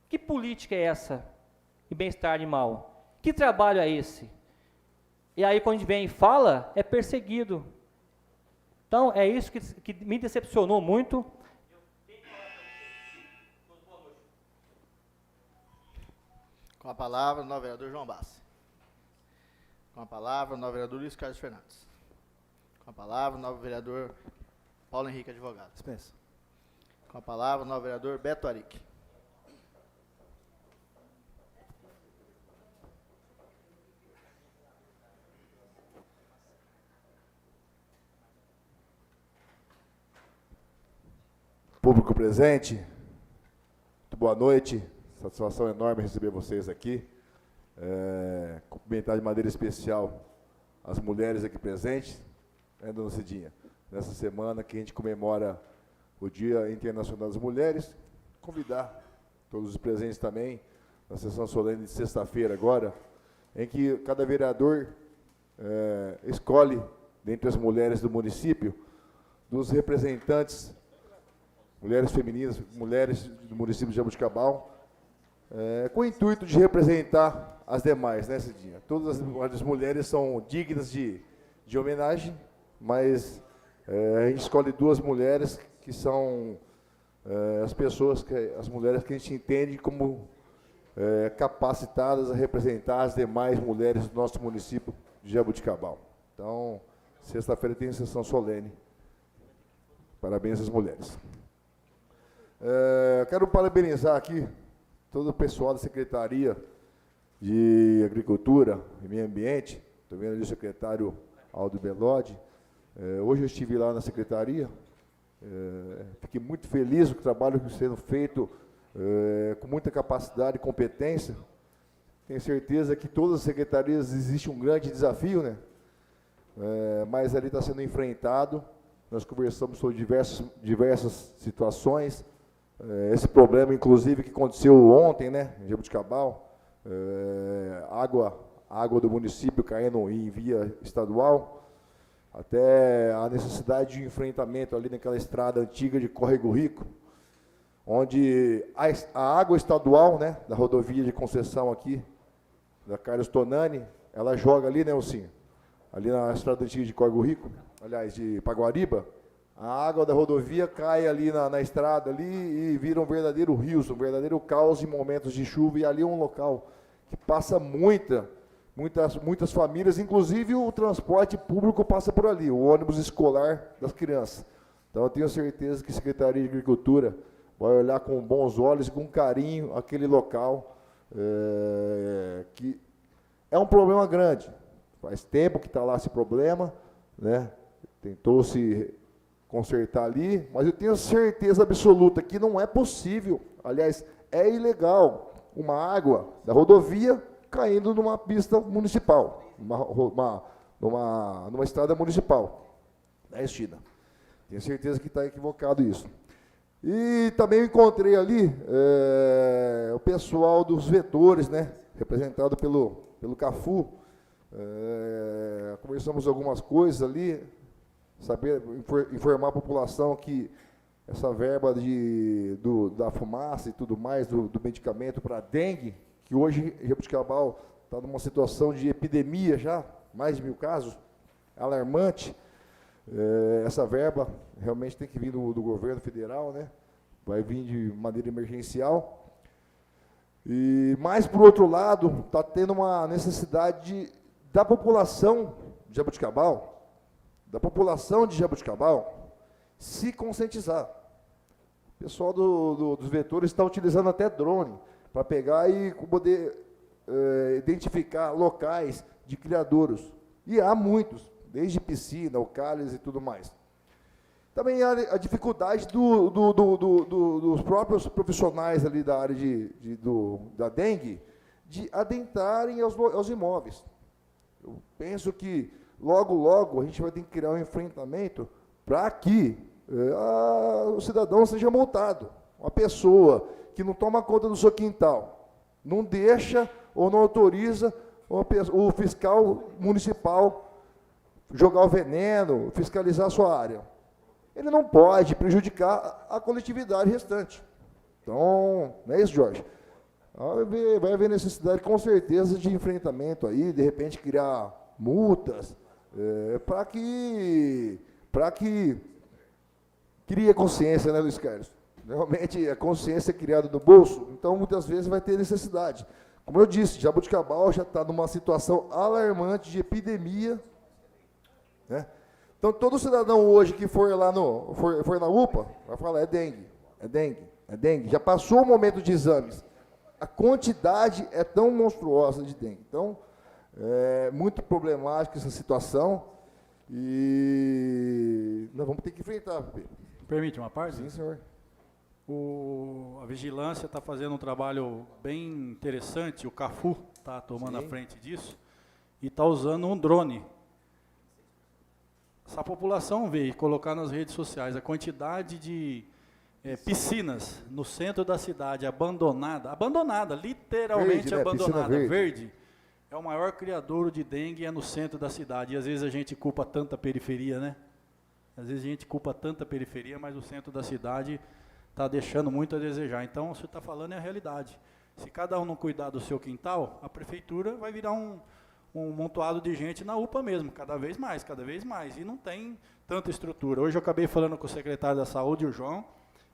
Que política é essa? E bem-estar animal? Que trabalho é esse? E aí quando a gente vem e fala, é perseguido. Então, é isso que me decepcionou muito. Com a palavra, o novo vereador João Bassi. Com a palavra, o novo vereador Luiz Carlos Fernandes. Com a palavra, o novo vereador Paulo Henrique, advogado. Dispensa. Com a palavra, o novo vereador Beto Arique. Público presente, muito boa noite, satisfação enorme receber vocês aqui. Cumprimentar de maneira especial as mulheres aqui presentes, né, dona Cidinha? Nessa semana que a gente comemora o Dia Internacional das Mulheres, convidar todos os presentes também, na sessão solene de sexta-feira agora, em que cada vereador escolhe, dentre as mulheres do município, dos representantes, mulheres femininas, mulheres do município de Jaboticabal, com o intuito de representar as demais, né, Cidinha? Todas as mulheres são dignas de homenagem, mas a gente escolhe duas mulheres que são as mulheres que a gente entende como capacitadas a representar as demais mulheres do nosso município de Jaboticabal. Então, sexta-feira tem sessão solene. Parabéns às mulheres. Quero parabenizar aqui todo o pessoal da Secretaria de Agricultura e Meio Ambiente. Estou vendo ali o secretário Aldo Belodi. Hoje eu estive lá na Secretaria. Fiquei muito feliz com o trabalho que está sendo feito com muita capacidade e competência. Tenho certeza que todas as secretarias existe um grande desafio, né? Mas ali está sendo enfrentado. Nós conversamos sobre diversas situações. Esse problema, inclusive, que aconteceu ontem, né, em Jaboticabal, água do município caindo em via estadual, até a necessidade de enfrentamento ali naquela estrada antiga de Córrego Rico, onde a água estadual, né, da rodovia de concessão aqui, da Carlos Tonani, ela joga ali, né, Elcinho? Ali na estrada antiga de Córrego Rico, aliás, de Paguariba, a água da rodovia cai ali na estrada ali e vira um verdadeiro rio, um verdadeiro caos em momentos de chuva, e ali é um local que passa muitas famílias, inclusive o transporte público passa por ali, o ônibus escolar das crianças. Então eu tenho certeza que a Secretaria de Agricultura vai olhar com bons olhos, com carinho, aquele local, que é um problema grande. Faz tempo que está lá esse problema, né? Tentou-se consertar ali, mas eu tenho certeza absoluta que não é possível, aliás, é ilegal, uma água da rodovia caindo numa pista municipal, numa estrada municipal, da Estina. Tenho certeza que está equivocado isso. E também encontrei ali o pessoal dos vetores, né, representado pelo CAFU. Conversamos algumas coisas ali, informar a população que essa verba da fumaça e tudo mais, do medicamento para dengue, que hoje Jaboticabal está numa situação de epidemia já, mais de 1000 casos, alarmante. Essa verba realmente tem que vir do governo federal, né? Vai vir de maneira emergencial. Mas, por outro lado, está tendo uma necessidade da população de Jaboticabal, se conscientizar. O pessoal dos vetores está utilizando até drone para pegar e poder identificar locais de criadouros. E há muitos, desde piscina, ocálias e tudo mais. Também há a dificuldade dos próprios profissionais ali da área da dengue de adentrarem aos imóveis. Eu penso que logo, logo, a gente vai ter que criar um enfrentamento para que o cidadão seja multado. Uma pessoa que não toma conta do seu quintal, não deixa ou não autoriza o fiscal municipal jogar o veneno, fiscalizar a sua área. Ele não pode prejudicar a coletividade restante. Então, não é isso, Jorge? Vai haver necessidade, com certeza, de enfrentamento aí, de repente criar multas, para que crie a consciência, né, Luiz Carlos? Realmente, a consciência é criada no bolso, então, muitas vezes, vai ter necessidade. Como eu disse, Jaboticabal já está numa situação alarmante de epidemia, né? Então, todo cidadão hoje que for lá for na UPA, vai falar, é dengue. Já passou o momento de exames. A quantidade é tão monstruosa de dengue. Então, é muito problemática essa situação e nós vamos ter que enfrentar. Permite uma parte? Sim, senhor. A vigilância está fazendo um trabalho bem interessante, o CAFU está tomando a frente disso, e está usando um drone. Se a população ver e colocar nas redes sociais a quantidade de piscinas no centro da cidade abandonada, literalmente verde, né? abandonada, Piscina verde, é o maior criadouro de dengue, é no centro da cidade. E às vezes a gente culpa tanta periferia, né? Às vezes a gente culpa tanta periferia, mas o centro da cidade está deixando muito a desejar. Então, o que você está falando é a realidade. Se cada um não cuidar do seu quintal, a prefeitura vai virar um montoado de gente na UPA mesmo, cada vez mais, e não tem tanta estrutura. Hoje eu acabei falando com o secretário da Saúde, o João,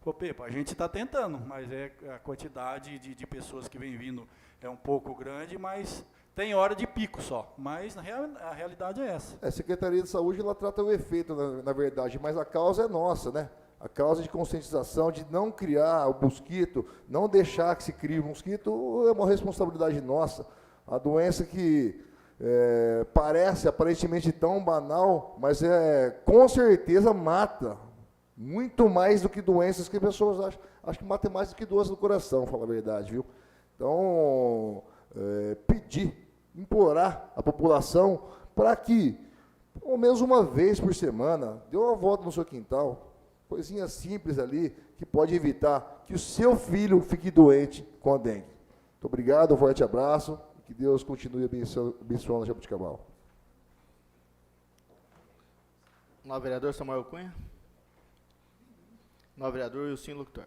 falou, Pepa, a gente está tentando, mas a quantidade de pessoas que vem vindo é um pouco grande, mas tem hora de pico só, mas a realidade é essa. A Secretaria de Saúde, ela trata o efeito, na verdade, mas a causa é nossa, né? A causa de conscientização, de não criar o mosquito, não deixar que se crie o mosquito, é uma responsabilidade nossa. A doença que parece aparentemente tão banal, mas com certeza mata muito mais do que doenças que as pessoas acham. Acho que mata mais do que doenças do coração, fala a verdade, viu? Então, implorar a população para que, pelo menos uma vez por semana, dê uma volta no seu quintal, coisinha simples ali, que pode evitar que o seu filho fique doente com a dengue. Muito obrigado, um forte abraço. Que Deus continue abençoando a Jaboticabal. Novo vereador Samuel Cunha. Novo vereador Wilson Locutor.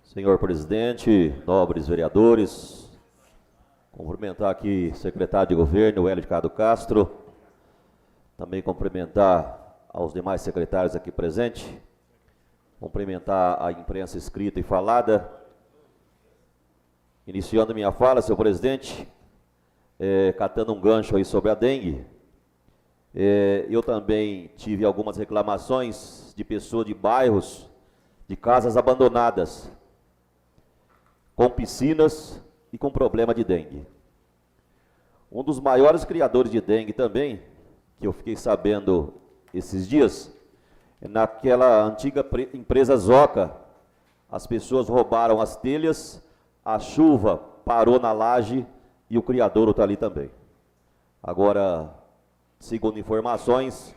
Senhor presidente, nobres vereadores, cumprimentar aqui o secretário de governo, Hélio de Cado Castro, também cumprimentar aos demais secretários aqui presentes, cumprimentar a imprensa escrita e falada. Iniciando minha fala, senhor presidente, catando um gancho aí sobre a dengue, eu também tive algumas reclamações de pessoas de bairros, de casas abandonadas, com piscinas e com problema de dengue. Um dos maiores criadores de dengue também, que eu fiquei sabendo esses dias, é naquela antiga empresa Zoca. As pessoas roubaram as telhas, a chuva parou na laje e o criadouro está ali também. Agora, segundo informações,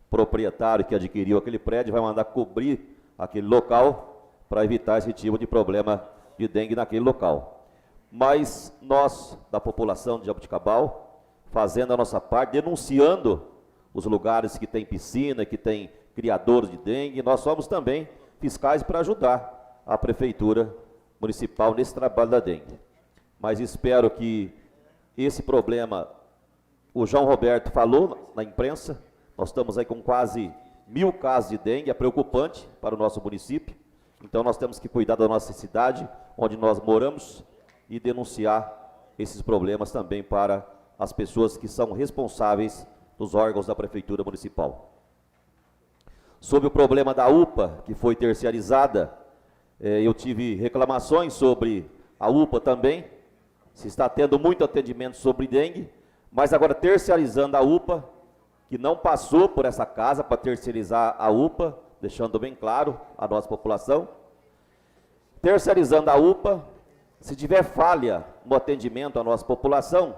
o proprietário que adquiriu aquele prédio vai mandar cobrir aquele local para evitar esse tipo de problema de dengue naquele local. Mas nós, da população de Jaboticabal, fazendo a nossa parte, denunciando os lugares que tem piscina, que tem criadores de dengue, nós somos também fiscais para ajudar a Prefeitura Municipal nesse trabalho da dengue. mas espero que esse problema, o João Roberto falou na imprensa, nós estamos aí com quase 1000 casos de dengue, é preocupante para o nosso município, então nós temos que cuidar da nossa cidade, onde nós moramos, e denunciar esses problemas também para as pessoas que são responsáveis dos órgãos da Prefeitura Municipal. Sobre o problema da UPA, que foi terceirizada, eu tive reclamações sobre a UPA também, se está tendo muito atendimento sobre dengue, mas agora terceirizando a UPA, que não passou por essa casa para terceirizar a UPA, deixando bem claro a nossa população, terceirizando a UPA, se tiver falha no atendimento à nossa população,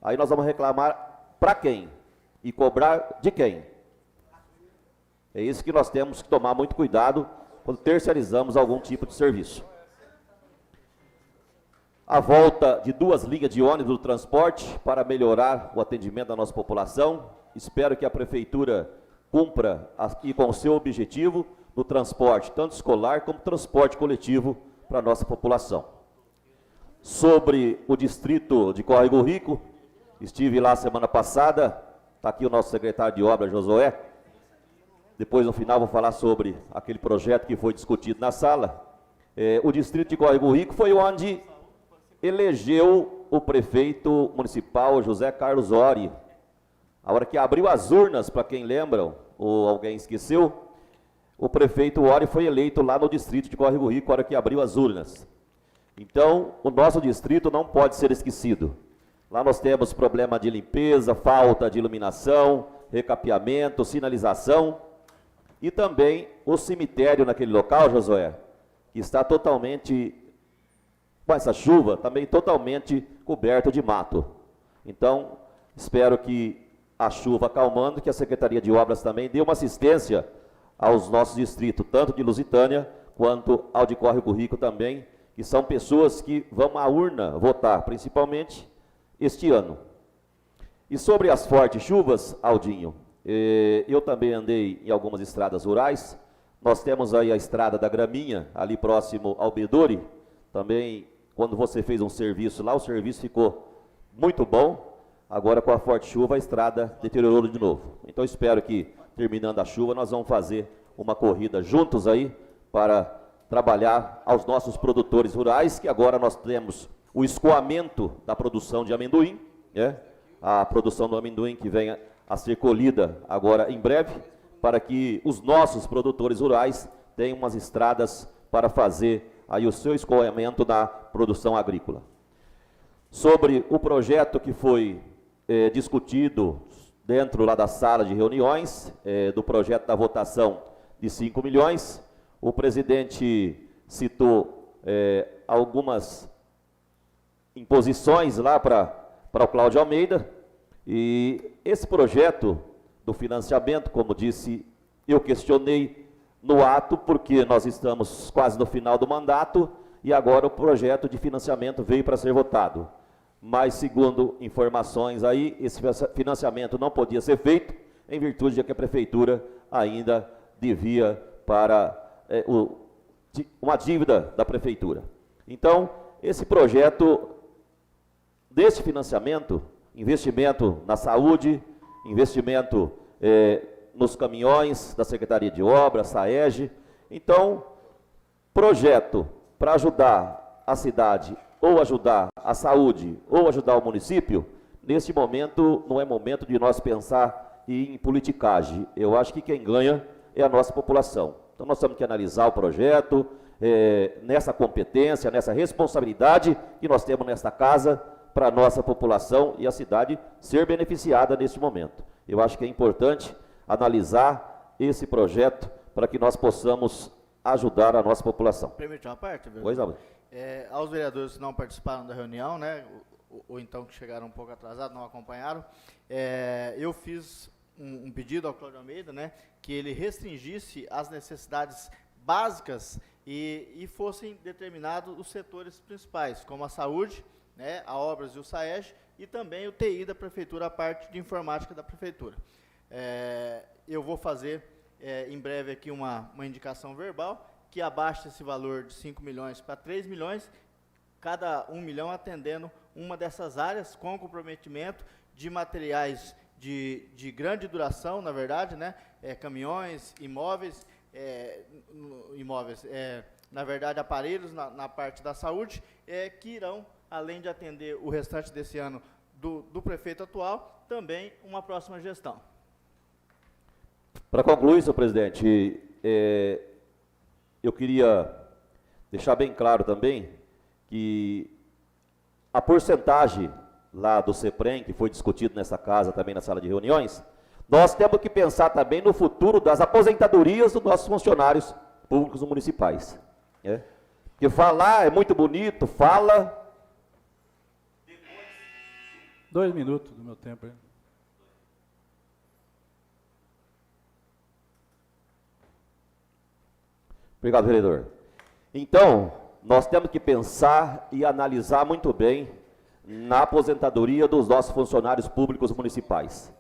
aí nós vamos reclamar para quem? E cobrar de quem? É isso que nós temos que tomar muito cuidado quando terceirizamos algum tipo de serviço. A volta de 2 linhas de ônibus do transporte para melhorar o atendimento da nossa população. Espero que a Prefeitura cumpra aqui com o seu objetivo no transporte, tanto escolar como transporte coletivo para a nossa população. Sobre o distrito de Córrego Rico, estive lá semana passada, está aqui o nosso secretário de obras, Josué. Depois, no final, vou falar sobre aquele projeto que foi discutido na sala. O distrito de Córrego Rico foi onde elegeu o prefeito municipal, José Carlos Ori. A hora que abriu as urnas, para quem lembra, ou alguém esqueceu, o prefeito Ori foi eleito lá no distrito de Córrego Rico, a hora que abriu as urnas. Então, o nosso distrito não pode ser esquecido. Lá nós temos problema de limpeza, falta de iluminação, recapeamento, sinalização, e também o cemitério naquele local, Josué, que está totalmente, com essa chuva, também totalmente coberto de mato. Então, espero que a chuva acalmando, que a Secretaria de Obras também dê uma assistência aos nossos distritos, tanto de Lusitânia, quanto ao de Córrego Rico também, que são pessoas que vão à urna votar, principalmente este ano. E sobre as fortes chuvas, Aldinho, eu também andei em algumas estradas rurais. Nós temos aí a estrada da Graminha, ali próximo ao Bedore. Também, quando você fez um serviço lá, o serviço ficou muito bom. Agora, com a forte chuva, a estrada deteriorou de novo. Então, espero que, terminando a chuva, nós vamos fazer uma corrida juntos aí para trabalhar aos nossos produtores rurais, que agora nós temos o escoamento da produção de amendoim, a produção do amendoim que vem a ser colhida agora em breve, para que os nossos produtores rurais tenham umas estradas para fazer aí o seu escoamento da produção agrícola. Sobre o projeto que foi discutido dentro lá da sala de reuniões, do projeto da votação de 5 milhões, o presidente citou algumas imposições lá para o Cláudio Almeida, e esse projeto do financiamento, como disse, eu questionei no ato, porque nós estamos quase no final do mandato, e agora o projeto de financiamento veio para ser votado. Mas, segundo informações aí, esse financiamento não podia ser feito, em virtude de que a Prefeitura ainda devia para uma dívida da Prefeitura. Então, esse projeto desse financiamento, investimento na saúde, investimento nos caminhões da Secretaria de Obras, SAEG. Então, projeto para ajudar a cidade, ou ajudar a saúde, ou ajudar o município, neste momento não é momento de nós pensar em politicagem. Eu acho que quem ganha é a nossa população. Então, nós temos que analisar o projeto, nessa competência, nessa responsabilidade que nós temos nesta casa, para a nossa população e a cidade ser beneficiada neste momento. Eu acho que é importante analisar esse projeto para que nós possamos ajudar a nossa população. Permite uma parte, vereador? Pois não. Aos vereadores que não participaram da reunião, né, ou então que chegaram um pouco atrasados, não acompanharam, eu fiz um pedido ao Cláudio Almeida, né, que ele restringisse as necessidades básicas e fossem determinados os setores principais, como a saúde, né, a obras e o SAEG, e também o TI da Prefeitura, a parte de informática da Prefeitura. Eu vou fazer em breve aqui uma indicação verbal, que abaixa esse valor de 5 milhões para 3 milhões, cada 1 milhão atendendo uma dessas áreas, com comprometimento de materiais de grande duração, na verdade, né? Caminhões, imóveis, na verdade, aparelhos na parte da saúde, que irão, além de atender o restante desse ano do prefeito atual, também uma próxima gestão. Para concluir, senhor presidente, eu queria deixar bem claro também que a porcentagem lá do CEPREM, que foi discutido nessa casa, também na sala de reuniões, nós temos que pensar também no futuro das aposentadorias dos nossos funcionários públicos municipais. Porque falar é muito bonito, fala... 2 minutos do meu tempo aí. Obrigado, vereador. Então, nós temos que pensar e analisar muito bem na aposentadoria dos nossos funcionários públicos municipais.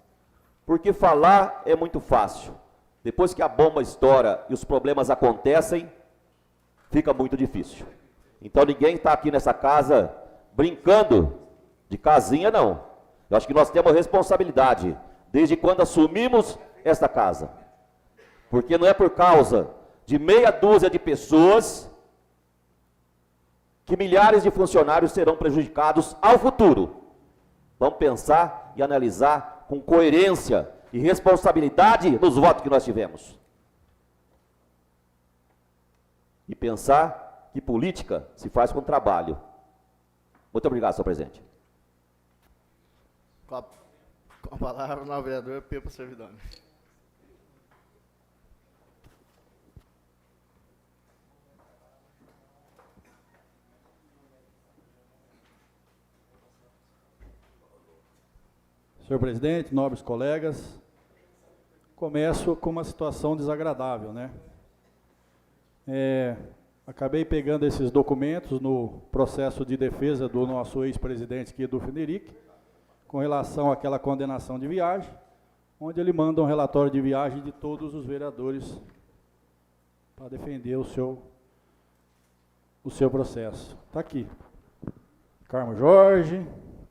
Porque falar é muito fácil. Depois que a bomba estoura e os problemas acontecem, fica muito difícil. Então, ninguém está aqui nessa casa brincando de casinha, não. Eu acho que nós temos responsabilidade desde quando assumimos esta casa. Porque não é por causa de meia dúzia de pessoas que milhares de funcionários serão prejudicados ao futuro. Vamos pensar e analisar com coerência e responsabilidade nos votos que nós tivemos. E pensar que política se faz com trabalho. Muito obrigado, senhor presidente. Com a palavra, o vereador Pepa Servidão. Senhor presidente, nobres colegas, começo com uma situação desagradável, né? Acabei pegando esses documentos no processo de defesa do nosso ex-presidente Guido Fenerick, com relação àquela condenação de viagem, onde ele manda um relatório de viagem de todos os vereadores para defender o seu processo. Está aqui. Carmo Jorge,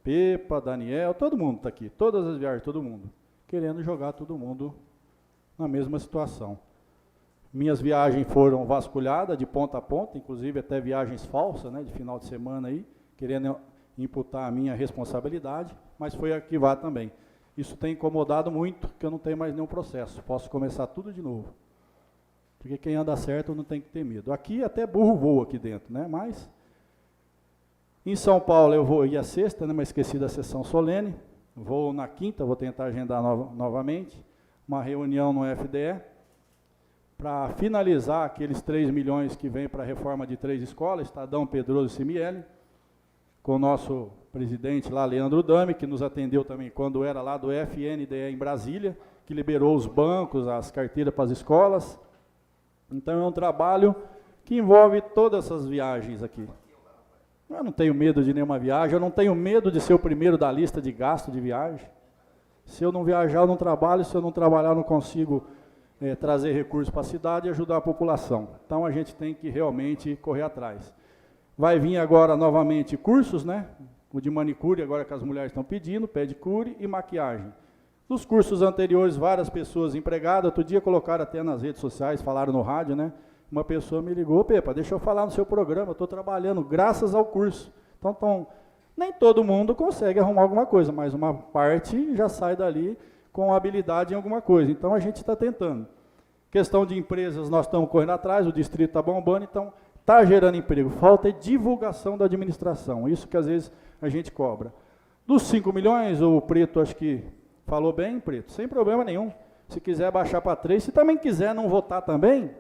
Pepa, Daniel, todo mundo está aqui, todas as viagens, todo mundo, querendo jogar todo mundo na mesma situação. Minhas viagens foram vasculhadas de ponta a ponta, inclusive até viagens falsas, né, de final de semana aí, querendo imputar a minha responsabilidade, mas foi arquivado também. Isso tem incomodado muito, que eu não tenho mais nenhum processo, posso começar tudo de novo. Porque quem anda certo não tem que ter medo. Aqui até burro voa aqui dentro, né, mas... Em São Paulo eu vou ir à sexta, né, mas esqueci da sessão solene, vou na quinta, vou tentar agendar novamente, uma reunião no FDE, para finalizar aqueles 3 milhões que vem para a reforma de 3 escolas, Estadão, Pedroso e Cimieli, com o nosso presidente lá, Leandro Dami, que nos atendeu também quando era lá do FNDE em Brasília, que liberou os bancos, as carteiras para as escolas. Então é um trabalho que envolve todas essas viagens aqui. Eu não tenho medo de nenhuma viagem, eu não tenho medo de ser o primeiro da lista de gasto de viagem. Se eu não viajar, eu não trabalho, se eu não trabalhar, eu não consigo trazer recursos para a cidade e ajudar a população. Então a gente tem que realmente correr atrás. Vai vir agora novamente cursos, né? O de manicure, agora que as mulheres estão pedindo, pedicure e maquiagem. Nos cursos anteriores, várias pessoas empregadas, outro dia colocaram até nas redes sociais, falaram no rádio, né? Uma pessoa me ligou, Pepa, deixa eu falar no seu programa, eu estou trabalhando graças ao curso. Então, nem todo mundo consegue arrumar alguma coisa, mas uma parte já sai dali com habilidade em alguma coisa. Então, a gente está tentando. Questão de empresas, nós estamos correndo atrás, o distrito está bombando, então está gerando emprego. Falta divulgação da administração, isso que às vezes a gente cobra. Dos 5 milhões, o Preto acho que falou bem, Preto, sem problema nenhum. Se quiser baixar para 3, se também quiser não votar também,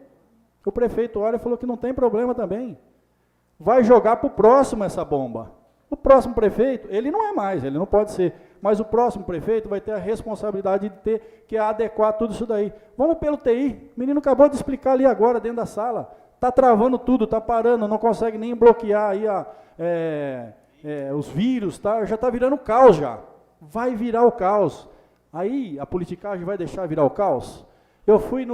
o prefeito olha e falou que não tem problema também. Vai jogar para o próximo essa bomba. O próximo prefeito, ele não é mais, ele não pode ser, mas o próximo prefeito vai ter a responsabilidade de ter que adequar tudo isso daí. Vamos pelo TI, o menino acabou de explicar ali agora dentro da sala, está travando tudo, está parando, não consegue nem bloquear aí os vírus, tá? Já está virando caos já. Vai virar o caos. Aí a politicagem vai deixar virar o caos? Eu fui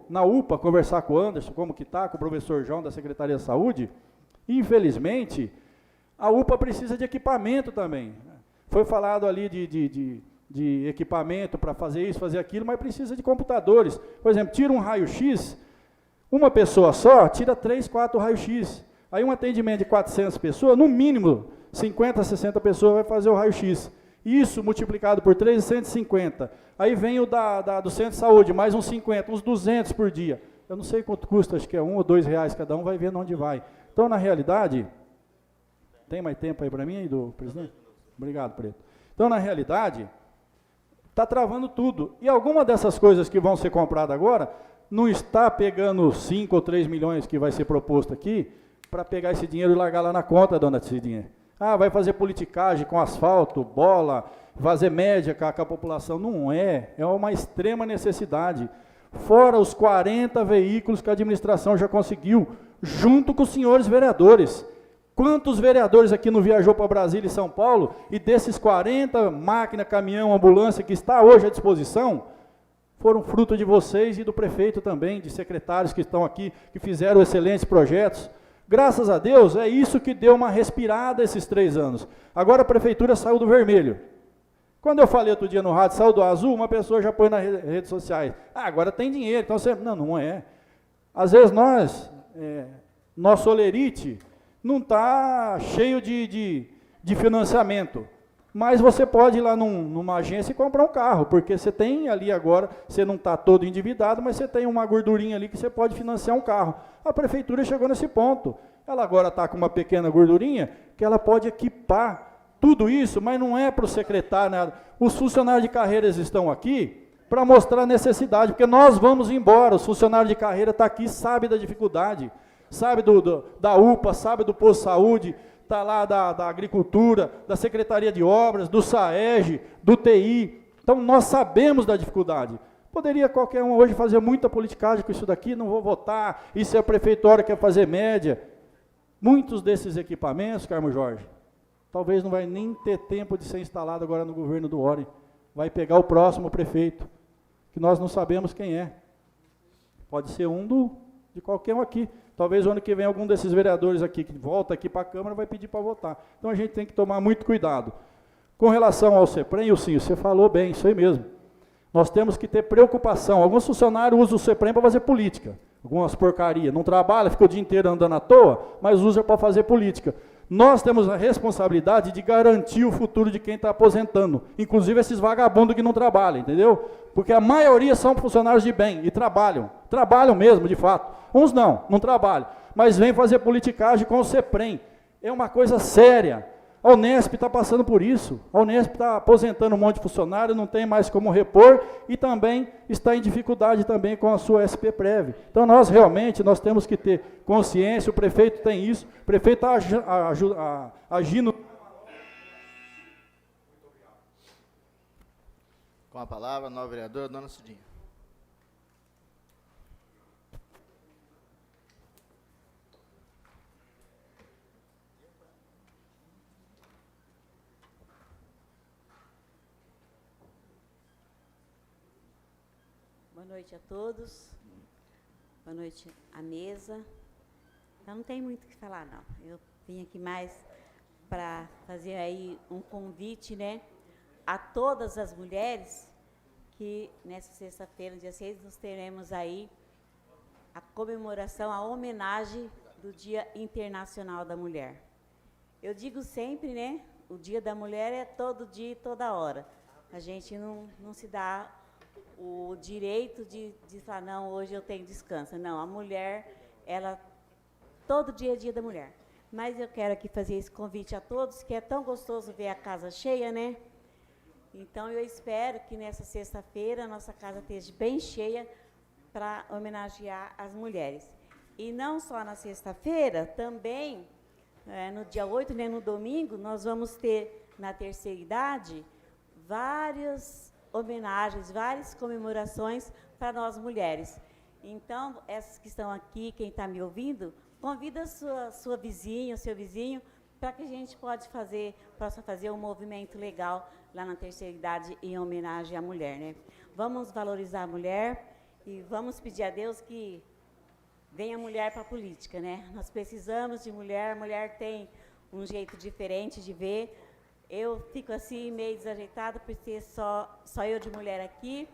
na UPA conversar com o Anderson, como que está, com o professor João da Secretaria de Saúde, e infelizmente, A UPA precisa de equipamento também. Foi falado ali de equipamento para fazer isso, fazer aquilo, mas precisa de computadores. Por exemplo, tira um raio-x, uma pessoa só tira 3, 4 raio-x. Aí um atendimento de 400 pessoas, no mínimo 50, 60 pessoas vai fazer o raio-x. Isso multiplicado por 3, 150. Aí vem o do centro de saúde, mais uns 50, uns 200 por dia. Eu não sei quanto custa, acho que é R$1 ou R$2 cada um, vai vendo onde vai. Então, na realidade, tem mais tempo aí para mim, aí, do presidente? Obrigado, Preto. Então, na realidade, está travando tudo. E alguma dessas coisas que vão ser compradas agora, não está pegando 5 ou 3 milhões que vai ser proposto aqui, para pegar esse dinheiro e largar lá na conta, dona Cidinha. Ah, vai fazer politicagem com asfalto, bola, fazer média com a população. Não é, é uma extrema necessidade. Fora os 40 veículos que a administração já conseguiu, junto com os senhores vereadores. Quantos vereadores aqui não viajou para Brasília e São Paulo, e desses 40 máquina, caminhão, ambulância que está hoje à disposição, foram fruto de vocês e do prefeito também, de secretários que estão aqui, que fizeram excelentes projetos. Graças a Deus, é isso que deu uma respirada esses 3 anos. Agora a prefeitura saiu do vermelho. Quando eu falei outro dia no rádio, saiu do azul, uma pessoa já põe nas redes sociais. Ah, agora tem dinheiro, então você... Não, não é. Às vezes nosso olerite não está cheio de financiamento, mas você pode ir lá numa agência e comprar um carro, porque você tem ali agora, você não está todo endividado, mas você tem uma gordurinha ali que você pode financiar um carro. A prefeitura chegou nesse ponto. Ela agora está com uma pequena gordurinha que ela pode equipar tudo isso, mas não é para o secretário, nada. Os funcionários de carreiras estão aqui para mostrar a necessidade, porque nós vamos embora, os funcionários de carreira estão aqui, sabem da dificuldade, sabe da UPA, sabe do posto de saúde, está lá da agricultura, da Secretaria de Obras, do SAEG, do TI. Então, nós sabemos da dificuldade. Poderia qualquer um hoje fazer muita politicagem com isso daqui, não vou votar, isso é a prefeitura que quer fazer média. Muitos desses equipamentos, Carmo Jorge, talvez não vai nem ter tempo de ser instalado agora no governo do Ori. Vai pegar o próximo prefeito, que nós não sabemos quem é. Pode ser de qualquer um aqui. Talvez o ano que vem algum desses vereadores aqui, que volta aqui para a Câmara, vai pedir para votar. Então a gente tem que tomar muito cuidado. Com relação ao CEPREM, você falou bem, isso aí mesmo. Nós temos que ter preocupação. Alguns funcionários usam o CEPREM para fazer política. Algumas porcarias. Não trabalha, fica o dia inteiro andando à toa, mas usa para fazer política. Nós temos a responsabilidade de garantir o futuro de quem está aposentando, inclusive esses vagabundos que não trabalham, entendeu? Porque a maioria são funcionários de bem e trabalham mesmo, de fato. Uns não trabalham, mas vêm fazer politicagem com o CEPREM. É uma coisa séria. A Unesp está passando por isso. A Unesp está aposentando um monte de funcionário, não tem mais como repor e também está em dificuldade também com a sua SP-Prev. Então, nós temos que ter consciência, o prefeito tem isso, o prefeito está agindo... Com a palavra, a nova vereadora, dona Cidinha. Boa noite a todos, boa noite à mesa. Eu não tenho muito o que falar, não. Eu vim aqui mais para fazer aí um convite, né, a todas as mulheres que nessa sexta-feira, dia 6, nós teremos aí a comemoração, a homenagem do Dia Internacional da Mulher. Eu digo sempre, né, o Dia da Mulher é todo dia e toda hora. A gente não se dá o direito de falar, não, hoje eu tenho descanso. Não, a mulher, ela, todo dia é dia da mulher. Mas eu quero aqui fazer esse convite a todos, que é tão gostoso ver a casa cheia, né? Então, eu espero que nessa sexta-feira a nossa casa esteja bem cheia para homenagear as mulheres. E não só na sexta-feira, também, no dia 8, né, no domingo, nós vamos ter, na terceira idade, várias homenagens, várias comemorações para nós mulheres. Então, essas que estão aqui, quem está me ouvindo, convida a sua vizinha, o seu vizinho, para que a gente possa fazer um movimento legal lá na terceira idade em homenagem à mulher, né? Vamos valorizar a mulher e vamos pedir a Deus que venha mulher para a política, né? Nós precisamos de mulher, a mulher tem um jeito diferente de ver. Eu fico assim meio desajeitada por ser só eu de mulher aqui,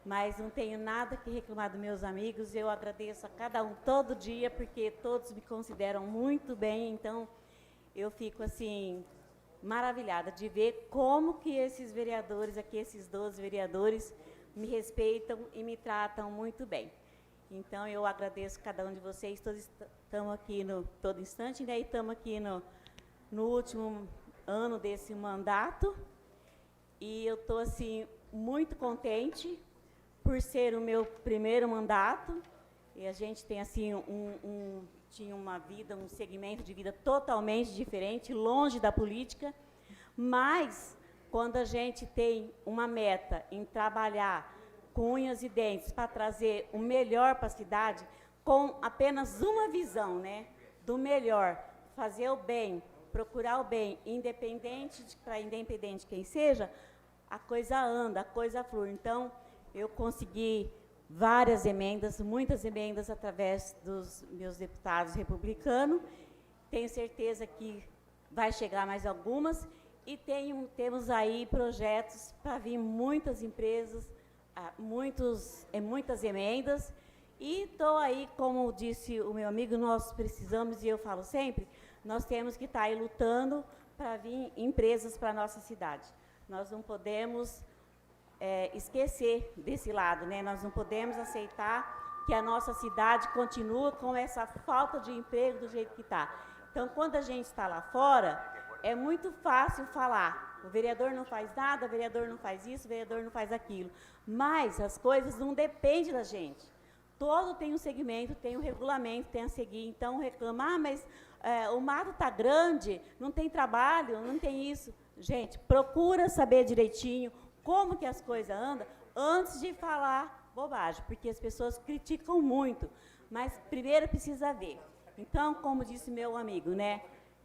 mas não tenho nada que reclamar dos meus amigos. Eu agradeço a cada um todo dia, porque todos me consideram muito bem, então eu fico assim maravilhada de ver como que esses vereadores aqui, esses 12 vereadores, me respeitam e me tratam muito bem. Então, eu agradeço cada um de vocês. Todos estamos aqui todo instante, né? E estamos aqui no último ano desse mandato. E eu estou, assim, muito contente por ser o meu primeiro mandato. E a gente tem, assim, tinha uma vida, um segmento de vida totalmente diferente, longe da política. Mas, quando a gente tem uma meta em trabalhar com unhas e dentes para trazer o melhor para a cidade, com apenas uma visão, né, do melhor, fazer o bem, procurar o bem, independente quem seja, a coisa anda, a coisa flui. Então, eu consegui várias emendas, muitas emendas através dos meus deputados republicanos. Tenho certeza que vai chegar mais algumas e temos aí projetos para vir muitas empresas, muitas emendas, e estou aí, como disse o meu amigo, nós precisamos, e eu falo sempre, nós temos que estar aí lutando para vir empresas para a nossa cidade. Nós não podemos esquecer desse lado, né? Nós não podemos aceitar que a nossa cidade continua com essa falta de emprego do jeito que está. Então, quando a gente está lá fora, é muito fácil falar, o vereador não faz nada, o vereador não faz isso, o vereador não faz aquilo. Mas as coisas não dependem da gente. Todo tem um segmento, tem um regulamento, tem a seguir. Então, reclama, mas o mato está grande, não tem trabalho, não tem isso. Gente, procura saber direitinho como que as coisas andam antes de falar bobagem, porque as pessoas criticam muito, mas primeiro precisa ver. Então, como disse meu amigo, né,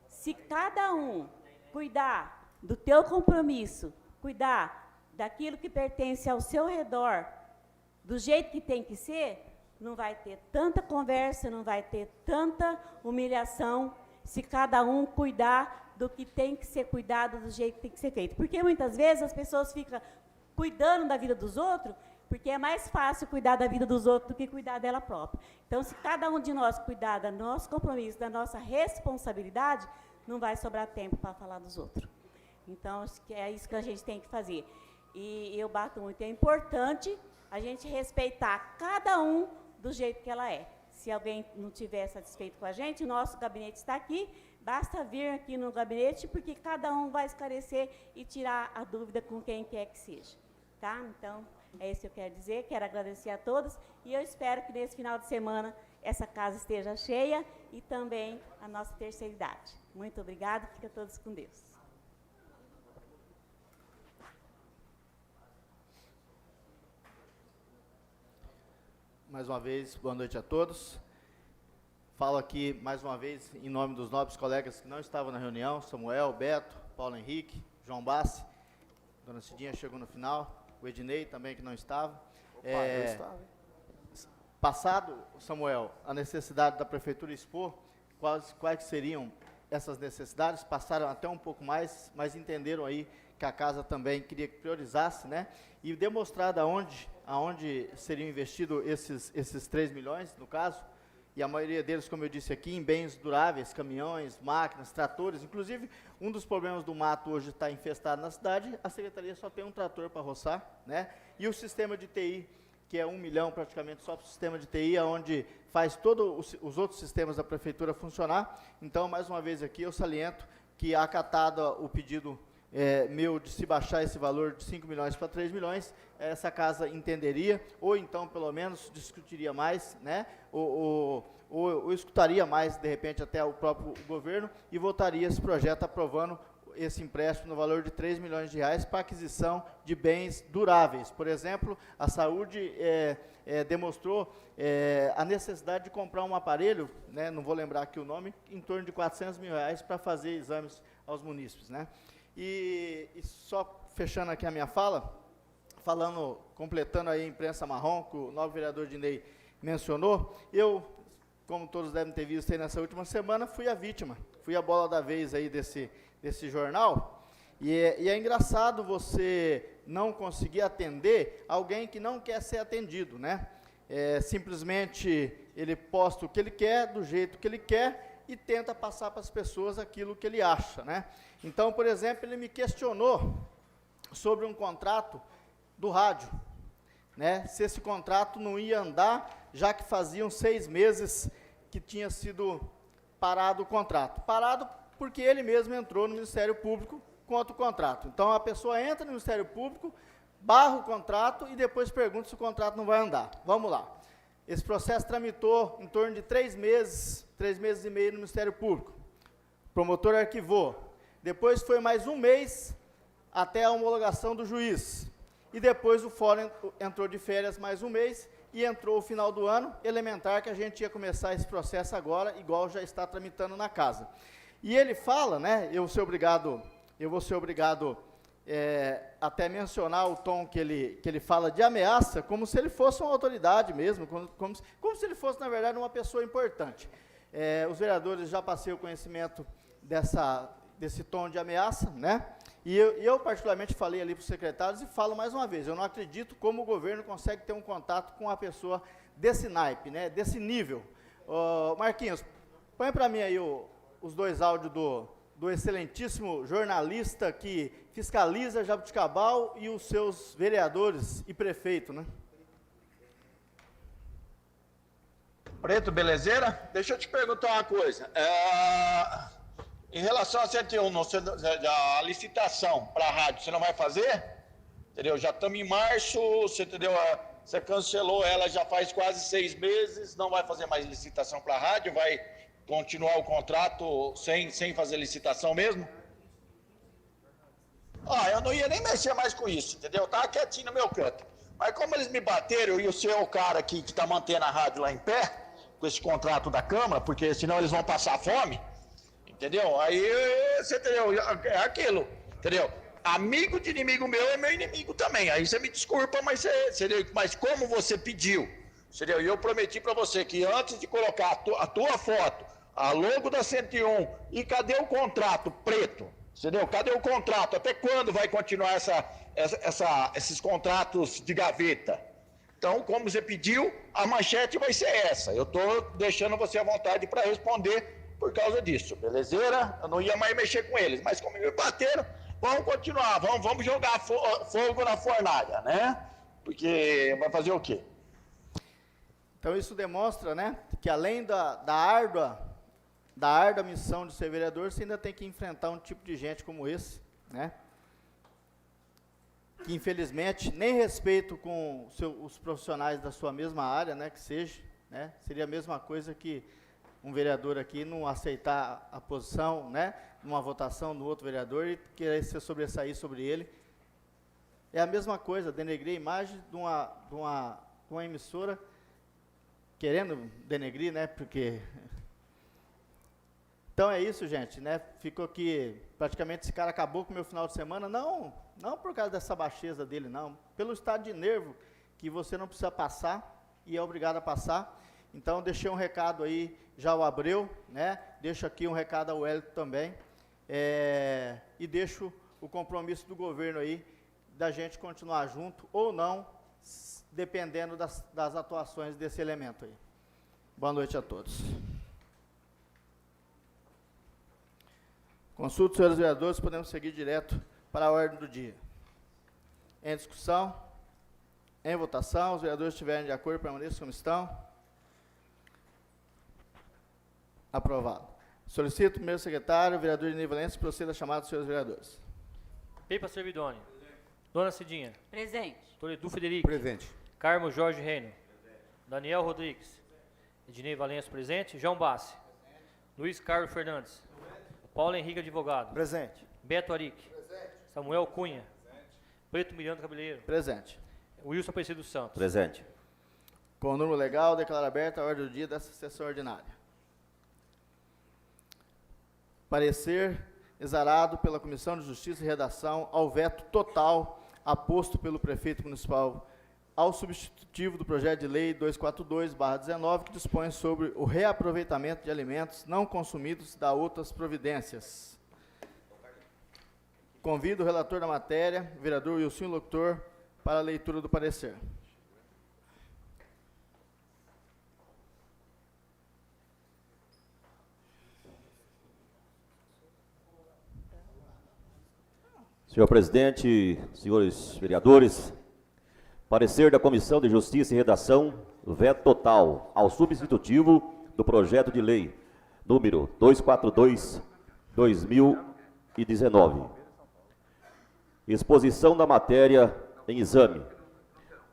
se cada um cuidar do teu compromisso, cuidar daquilo que pertence ao seu redor, do jeito que tem que ser, não vai ter tanta conversa, não vai ter tanta humilhação, se cada um cuidar do que tem que ser cuidado, do jeito que tem que ser feito. Porque muitas vezes as pessoas ficam cuidando da vida dos outros, porque é mais fácil cuidar da vida dos outros do que cuidar dela própria. Então, se cada um de nós cuidar do nosso compromisso, da nossa responsabilidade, não vai sobrar tempo para falar dos outros. Então, acho que é isso que a gente tem que fazer. E eu bato muito. É importante a gente respeitar cada um do jeito que ela é. Se alguém não estiver satisfeito com a gente, o nosso gabinete está aqui, basta vir aqui no gabinete, porque cada um vai esclarecer e tirar a dúvida com quem quer que seja. Tá? Então, é isso que eu quero dizer. Quero agradecer a todos e eu espero que nesse final de semana essa casa esteja cheia e também a nossa terceira idade. Muito obrigada, fica todos com Deus. Mais uma vez, boa noite a todos. Falo aqui, mais uma vez, em nome dos nobres colegas que não estavam na reunião, Samuel, Beto, Paulo Henrique, João Bassi, Dona Cidinha chegou no final, o Ednei também que não estava. Eu estava. Passado, Samuel, a necessidade da Prefeitura expor quais seriam essas necessidades, passaram até um pouco mais, mas entenderam aí que a casa também queria que priorizasse, né? E demonstrado aonde seriam investidos esses 3 milhões, no caso, e a maioria deles, como eu disse aqui, em bens duráveis, caminhões, máquinas, tratores. Inclusive, um dos problemas do mato hoje está infestado na cidade, a Secretaria só tem um trator para roçar, né? E o sistema de TI, que é 1 milhão praticamente só para o sistema de TI, onde faz todos os outros sistemas da Prefeitura funcionar. Então, mais uma vez aqui, eu saliento que, acatado o pedido meu de se baixar esse valor de 5 milhões para 3 milhões, essa casa entenderia, ou então, pelo menos, discutiria mais, né? Ou escutaria mais, de repente, até o próprio governo, e votaria esse projeto aprovando esse empréstimo no valor de 3 milhões de reais para aquisição de bens duráveis. Por exemplo, a saúde demonstrou a necessidade de comprar um aparelho, né, não vou lembrar aqui o nome, em torno de 400 mil reais para fazer exames aos munícipes, né? E só fechando aqui a minha fala, completando aí a imprensa marrom, que o novo vereador Dinei mencionou, eu como todos devem ter visto aí nessa última semana, fui a vítima, fui a bola da vez aí desse jornal. E é engraçado você não conseguir atender alguém que não quer ser atendido, né? Simplesmente ele posta o que ele quer, do jeito que ele quer, e tenta passar para as pessoas aquilo que ele acha, né? Então, por exemplo, ele me questionou sobre um contrato do rádio, né? Se esse contrato não ia andar, já que faziam 6 meses que tinha sido parado o contrato. Parado porque ele mesmo entrou no Ministério Público contra o contrato. Então, a pessoa entra no Ministério Público, barra o contrato e depois pergunta se o contrato não vai andar. Vamos lá. Esse processo tramitou em torno de 3 meses, 3 meses e meio no Ministério Público. O promotor arquivou. Depois foi mais 1 mês até a homologação do juiz. E depois o fórum entrou de férias mais 1 mês e entrou o final do ano, elementar que a gente ia começar esse processo agora, igual já está tramitando na casa. E ele fala, né, eu vou ser obrigado até mencionar o tom que ele fala de ameaça, como se ele fosse uma autoridade mesmo, como se ele fosse, na verdade, uma pessoa importante. Os vereadores já passei o conhecimento desse tom de ameaça, né? E eu particularmente falei ali para os secretários e falo mais uma vez, eu não acredito como o governo consegue ter um contato com uma pessoa desse naipe, né, desse nível. Marquinhos, põe para mim aí os 2 áudios do excelentíssimo jornalista que fiscaliza Jaboticabal e os seus vereadores e prefeito, né? Preto, belezeira? Deixa eu te perguntar uma coisa. Em relação a 101, a licitação para a rádio, você não vai fazer? Entendeu? Já estamos em março, você, entendeu? Você cancelou ela já faz quase 6 meses, não vai fazer mais licitação para a rádio, vai continuar o contrato sem fazer licitação mesmo? Eu não ia nem mexer mais com isso, entendeu? Eu estava quietinho no meu canto. Mas como eles me bateram e o senhor, o cara aqui que está mantendo a rádio lá em pé, com esse contrato da Câmara, porque senão eles vão passar fome, entendeu? Aí, você entendeu? É aquilo, entendeu? Amigo de inimigo meu é meu inimigo também. Aí você me desculpa, mas como você pediu, entendeu? E eu prometi para você que antes de colocar a tua foto, a logo da 101, e cadê o contrato preto? Entendeu? Cadê o contrato? Até quando vai continuar esses contratos de gaveta? Então, como você pediu, a manchete vai ser essa. Eu estou deixando você à vontade para responder por causa disso, belezeira? Eu não ia mais mexer com eles, mas como me bateram, vamos continuar, vamos jogar fogo na fornalha, né? Porque vai fazer o quê? Então, isso demonstra, né, que além da árdua missão de ser vereador, você ainda tem que enfrentar um tipo de gente como esse, né? Que infelizmente nem respeito com os profissionais da sua mesma área, né, que seja, né? Seria a mesma coisa que um vereador aqui não aceitar a posição, né, numa votação do outro vereador e querer se sobressair sobre ele. É a mesma coisa, denegrir a imagem de uma emissora, querendo denegrir, né, porque... Então é isso, gente, né? Ficou aqui, praticamente esse cara acabou com o meu final de semana, não por causa dessa baixeza dele, não, pelo estado de nervo que você não precisa passar e é obrigado a passar. Então deixei um recado aí já ao Abreu, né? Deixo aqui um recado ao Hélio também, e deixo o compromisso do governo aí da gente continuar junto ou não, dependendo das atuações desse elemento aí. Boa noite a todos. Consulta, senhores vereadores, podemos seguir direto para a ordem do dia. Em discussão, em votação, os vereadores estiverem de acordo, permaneçam como estão. Aprovado. Solicito o primeiro secretário, vereador Dinei Valência, proceda a chamada dos senhores vereadores. Peipa Servidoni. Dona Cidinha. Presente. Toledo Federico. Presente. Carmo Jorge Reino. Daniel Rodrigues. Ednei Valença, presente. João Bassi. Luiz Carlos Fernandes. Paulo Henrique, advogado. Presente. Beto Arique. Samuel Cunha. Preto Miranda Cabeleiro. Presente. Wilson Aparecido dos Santos. Presente. Com o número legal, declaro aberta a ordem do dia dessa sessão ordinária. Parecer exarado pela Comissão de Justiça e Redação ao veto total aposto pelo prefeito municipal ao substitutivo do projeto de lei 242/19, que dispõe sobre o reaproveitamento de alimentos não consumidos da outras providências. Convido o relator da matéria, vereador Wilson Locutor, para a leitura do parecer. Senhor presidente, senhores vereadores, parecer da Comissão de Justiça e Redação, veto total ao substitutivo do projeto de lei número 242/2019. Exposição da matéria em exame.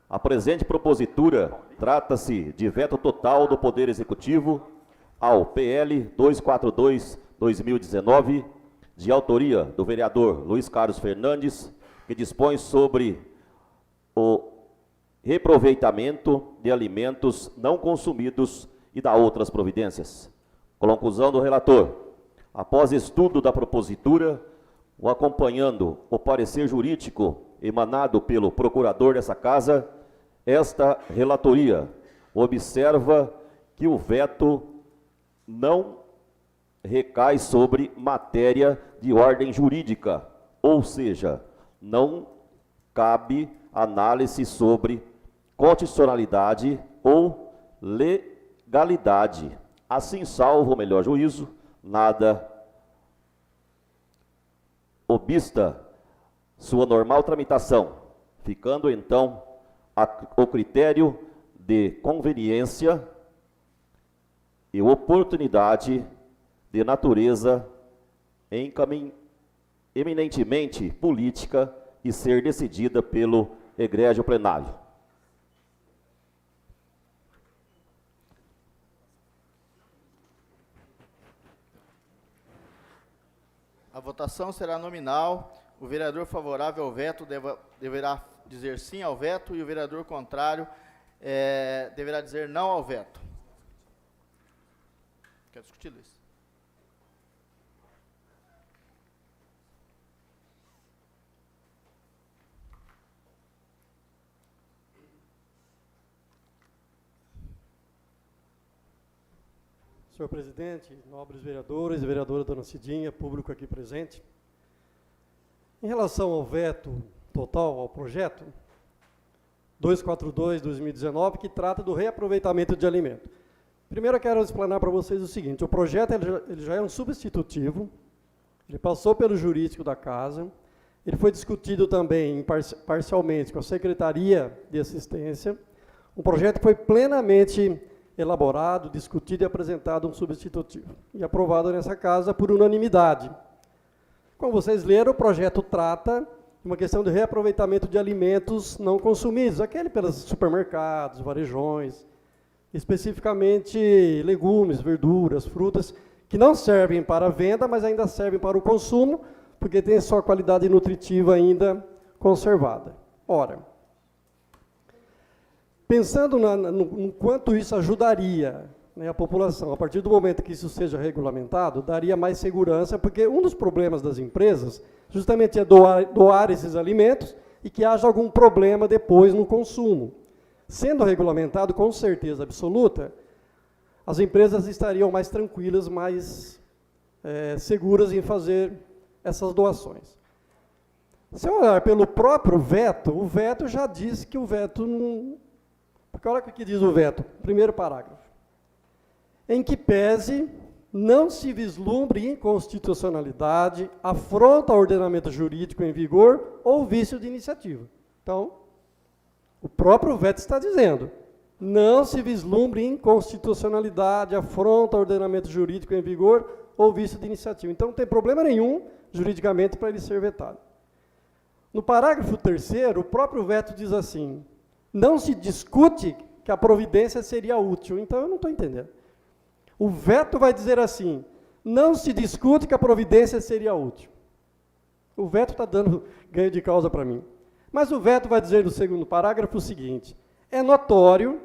A presente propositura trata-se de veto total do Poder Executivo ao PL 242/2019, de autoria do vereador Luiz Carlos Fernandes, que dispõe sobre o reaproveitamento de alimentos não consumidos e da outras providências. Conclusão do relator. Após estudo da propositura, o acompanhando o parecer jurídico emanado pelo procurador dessa casa, esta relatoria observa que o veto não recai sobre matéria de ordem jurídica, ou seja, não cabe análise sobre constitucionalidade ou legalidade. Assim, salvo o melhor juízo, nada obsta sua normal tramitação, ficando então o critério de conveniência e oportunidade de natureza eminentemente política e ser decidida pelo egrégio plenário. A votação será nominal. O vereador favorável ao veto deverá dizer sim ao veto e o vereador contrário deverá dizer não ao veto. Quer discutir, Luiz? Senhor presidente, nobres vereadores e vereadora dona Cidinha, público aqui presente. Em relação ao veto total ao projeto 242/2019, que trata do reaproveitamento de alimento. Primeiro eu quero explanar para vocês o seguinte: o projeto ele já é um substitutivo, ele passou pelo jurídico da casa, ele foi discutido também parcialmente com a Secretaria de Assistência. O projeto foi plenamente elaborado, discutido e apresentado um substitutivo e aprovado nessa casa por unanimidade. Como vocês leram, o projeto trata de uma questão de reaproveitamento de alimentos não consumidos, aquele pelos supermercados, varejões, especificamente legumes, verduras, frutas, que não servem para venda, mas ainda servem para o consumo, porque tem sua qualidade nutritiva ainda conservada. Ora, pensando no quanto isso ajudaria, né, a população, a partir do momento que isso seja regulamentado, daria mais segurança, porque um dos problemas das empresas justamente é doar esses alimentos e que haja algum problema depois no consumo. Sendo regulamentado, com certeza absoluta, as empresas estariam mais tranquilas, mais seguras em fazer essas doações. Se eu olhar pelo próprio veto, o veto já diz que o veto não... Porque olha o que diz o veto, primeiro parágrafo. Em que pese não se vislumbre inconstitucionalidade, afronta ao ordenamento jurídico em vigor ou vício de iniciativa. Então, o próprio veto está dizendo, não se vislumbre inconstitucionalidade, afronta ao ordenamento jurídico em vigor ou vício de iniciativa. Então, não tem problema nenhum, juridicamente, para ele ser vetado. No parágrafo 3º, o próprio veto diz assim, não se discute que a providência seria útil. Então, eu não estou entendendo. O veto vai dizer assim, não se discute que a providência seria útil. O veto está dando ganho de causa para mim. Mas o veto vai dizer no segundo parágrafo o seguinte, é notório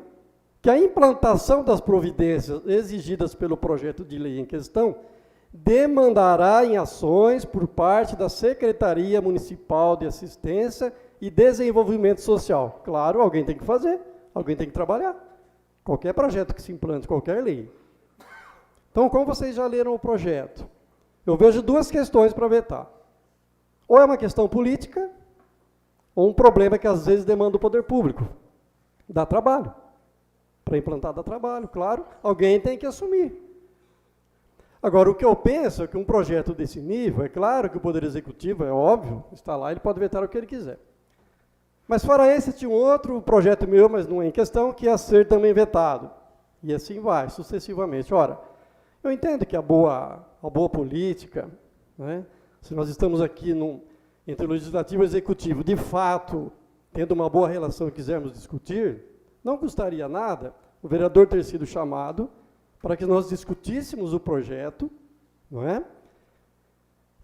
que a implantação das providências exigidas pelo projeto de lei em questão demandará em ações por parte da Secretaria Municipal de Assistência e desenvolvimento social. Claro, alguém tem que fazer, alguém tem que trabalhar. Qualquer projeto que se implante, qualquer lei. Então, como vocês já leram o projeto, eu vejo duas questões para vetar. Ou é uma questão política, ou um problema que às vezes demanda o poder público. Dá trabalho. Para implantar dá trabalho, claro, alguém tem que assumir. Agora, o que eu penso é que um projeto desse nível, é claro que o Poder Executivo, é óbvio, está lá, ele pode vetar o que ele quiser. Mas fora esse, tinha um outro projeto meu, mas não é em questão, que ia ser também vetado. E assim vai, sucessivamente. Ora, eu entendo que a boa política, né, se nós estamos aqui entre o Legislativo e o Executivo, de fato, tendo uma boa relação e quisermos discutir, não custaria nada o vereador ter sido chamado para que nós discutíssemos o projeto, não é?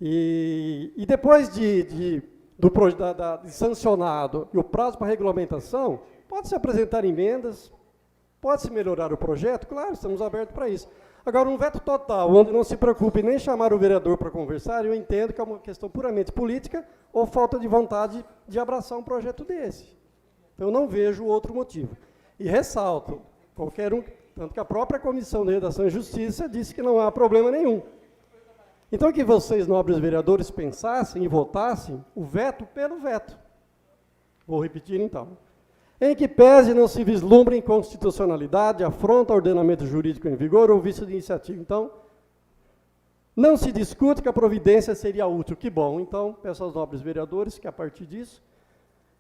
E depois de sancionado e o prazo para regulamentação, pode-se apresentar emendas, pode-se melhorar o projeto, claro, estamos abertos para isso. Agora, um veto total, onde não se preocupe nem chamar o vereador para conversar, eu entendo que é uma questão puramente política ou falta de vontade de abraçar um projeto desse. Então, eu não vejo outro motivo. E ressalto, qualquer um, tanto que a própria Comissão de Redação e Justiça disse que não há problema nenhum. Então, que vocês, nobres vereadores, pensassem e votassem o veto pelo veto. Vou repetir, então. Em que pese não se vislumbra inconstitucionalidade, afronta ao ordenamento jurídico em vigor ou vício de iniciativa. Então, não se discute que a providência seria útil. Que bom. Então, peço aos nobres vereadores que, a partir disso,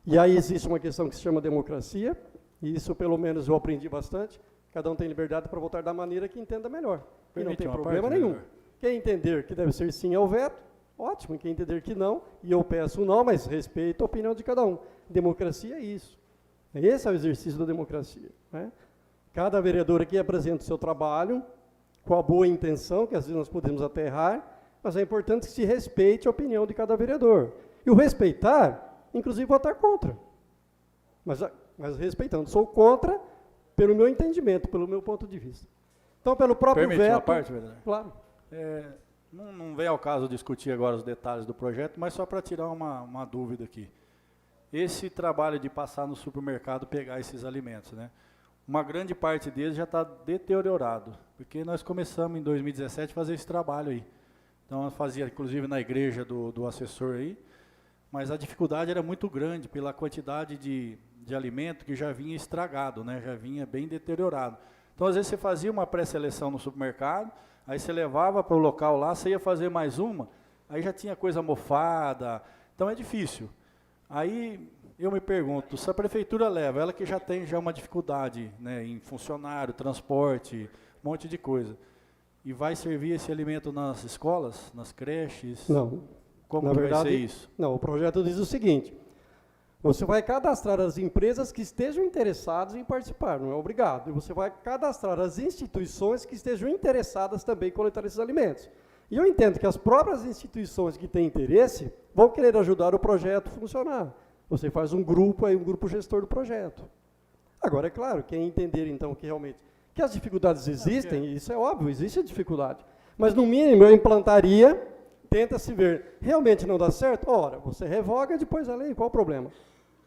e aí existe uma questão que se chama democracia, e isso, pelo menos, eu aprendi bastante, cada um tem liberdade para votar da maneira que entenda melhor. E não tem problema nenhum. Quem entender que deve ser sim ao veto, ótimo. Quem entender que não, e eu peço não, mas respeito a opinião de cada um. Democracia é isso. Esse é o exercício da democracia, né? Cada vereador aqui apresenta o seu trabalho, com a boa intenção, que às vezes nós podemos até errar, mas é importante que se respeite a opinião de cada vereador. E o respeitar, inclusive votar contra. Mas respeitando, sou contra pelo meu entendimento, pelo meu ponto de vista. Então, pelo próprio Permite veto... uma parte, vereador? Claro. Não vem ao caso discutir agora os detalhes do projeto, mas só para tirar uma dúvida aqui. Esse trabalho de passar no supermercado pegar esses alimentos, né? Uma grande parte deles já está deteriorado, porque nós começamos em 2017 a fazer esse trabalho aí. Então, eu fazia, inclusive, na igreja do assessor aí, mas a dificuldade era muito grande pela quantidade de alimento que já vinha estragado, né? Já vinha bem deteriorado. Então, às vezes, você fazia uma pré-seleção no supermercado, aí você levava para o local lá, você ia fazer mais uma, aí já tinha coisa mofada, então é difícil. Aí eu me pergunto, se a prefeitura leva, ela que já tem uma dificuldade, né, em funcionário, transporte, um monte de coisa, e vai servir esse alimento nas escolas, nas creches? Não. Como Na que verdade, vai ser isso? Não, o projeto diz o seguinte: você vai cadastrar as empresas que estejam interessadas em participar, não é obrigado. E você vai cadastrar as instituições que estejam interessadas também em coletar esses alimentos. E eu entendo que as próprias instituições que têm interesse vão querer ajudar o projeto a funcionar. Você faz um grupo aí, um grupo gestor do projeto. Agora, é claro, quem entender então que realmente que as dificuldades existem, isso é óbvio, existe a dificuldade. Mas no mínimo eu implantaria, tenta-se ver, realmente não dá certo? Ora, você revoga depois a lei, qual o problema?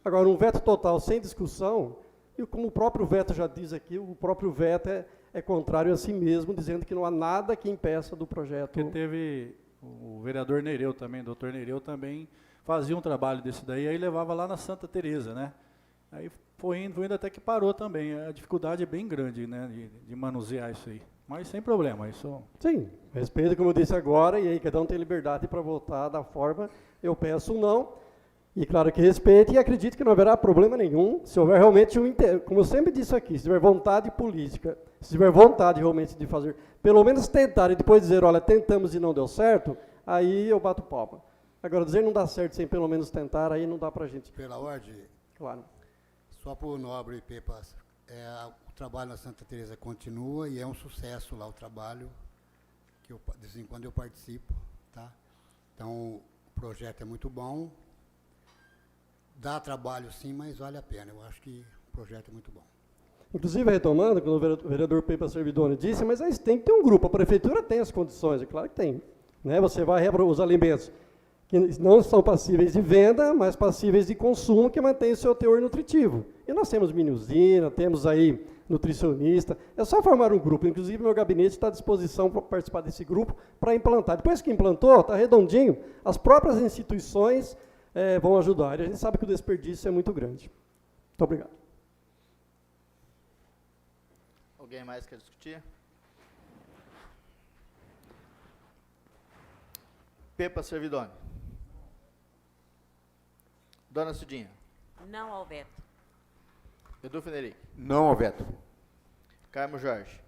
Agora, um veto total sem discussão, e como o próprio veto já diz aqui, o próprio veto é contrário a si mesmo, dizendo que não há nada que impeça do projeto. Porque teve o vereador Nereu também, doutor Nereu também fazia um trabalho desse daí, aí levava lá na Santa Teresa, né? Aí foi indo até que parou também. A dificuldade é bem grande, né, de manusear isso aí. Mas sem problema, isso... Sim, respeito como eu disse agora, e aí cada um tem liberdade para votar da forma, eu peço um não, e claro que respeito, e acredito que não haverá problema nenhum, se houver realmente como eu sempre disse aqui, se tiver vontade política, se tiver vontade realmente de fazer, pelo menos tentar e depois dizer, olha, tentamos e não deu certo, aí eu bato palma. Agora, dizer não dá certo sem pelo menos tentar, aí não dá para a gente. Pela ordem, claro. Só para o nobre Pepas, o trabalho na Santa Teresa continua e é um sucesso lá o trabalho, que de vez em quando eu participo, tá? Então, o projeto é muito bom, dá trabalho sim, mas vale a pena, eu acho que o projeto é muito bom. Inclusive, retomando, quando o vereador Pepa Servidoni disse, mas aí tem que ter um grupo, a prefeitura tem as condições, é claro que tem. Né? Você vai os alimentos. que não são passíveis de venda, mas passíveis de consumo, que mantém o seu teor nutritivo. E nós temos mini-usina, temos aí nutricionista, é só formar um grupo, inclusive meu gabinete está à disposição para participar desse grupo, para implantar. Depois que implantou, está redondinho, as próprias instituições vão ajudar, e a gente sabe que o desperdício é muito grande. Muito obrigado. Alguém mais quer discutir? Pepa Servidoni. Dona Cidinha. Não ao veto. Edu Fenerick. Não ao veto. Carmo Jorge.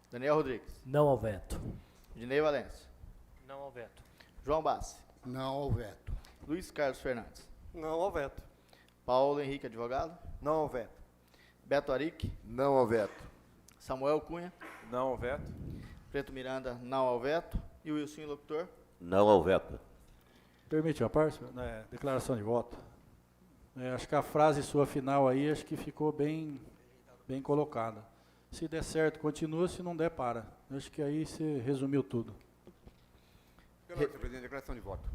Daniel Rodrigues. Não ao veto. Dinei Valência. Não ao veto. João Bassi. Não ao veto. Luiz Carlos Fernandes. Não ao veto. Paulo Henrique Advogado. Não ao veto. Beto Arique. Não ao veto. Samuel Cunha. Não ao veto. Preto Miranda. Não ao veto. E o Wilson Locutor. Não ao veto. Permite uma parte? Declaração de voto. Acho que a frase sua final aí, acho que ficou bem colocada. Se der certo, continua, se não der, para. Acho que aí você resumiu tudo. Pela ordem, senhor presidente, declaração de voto.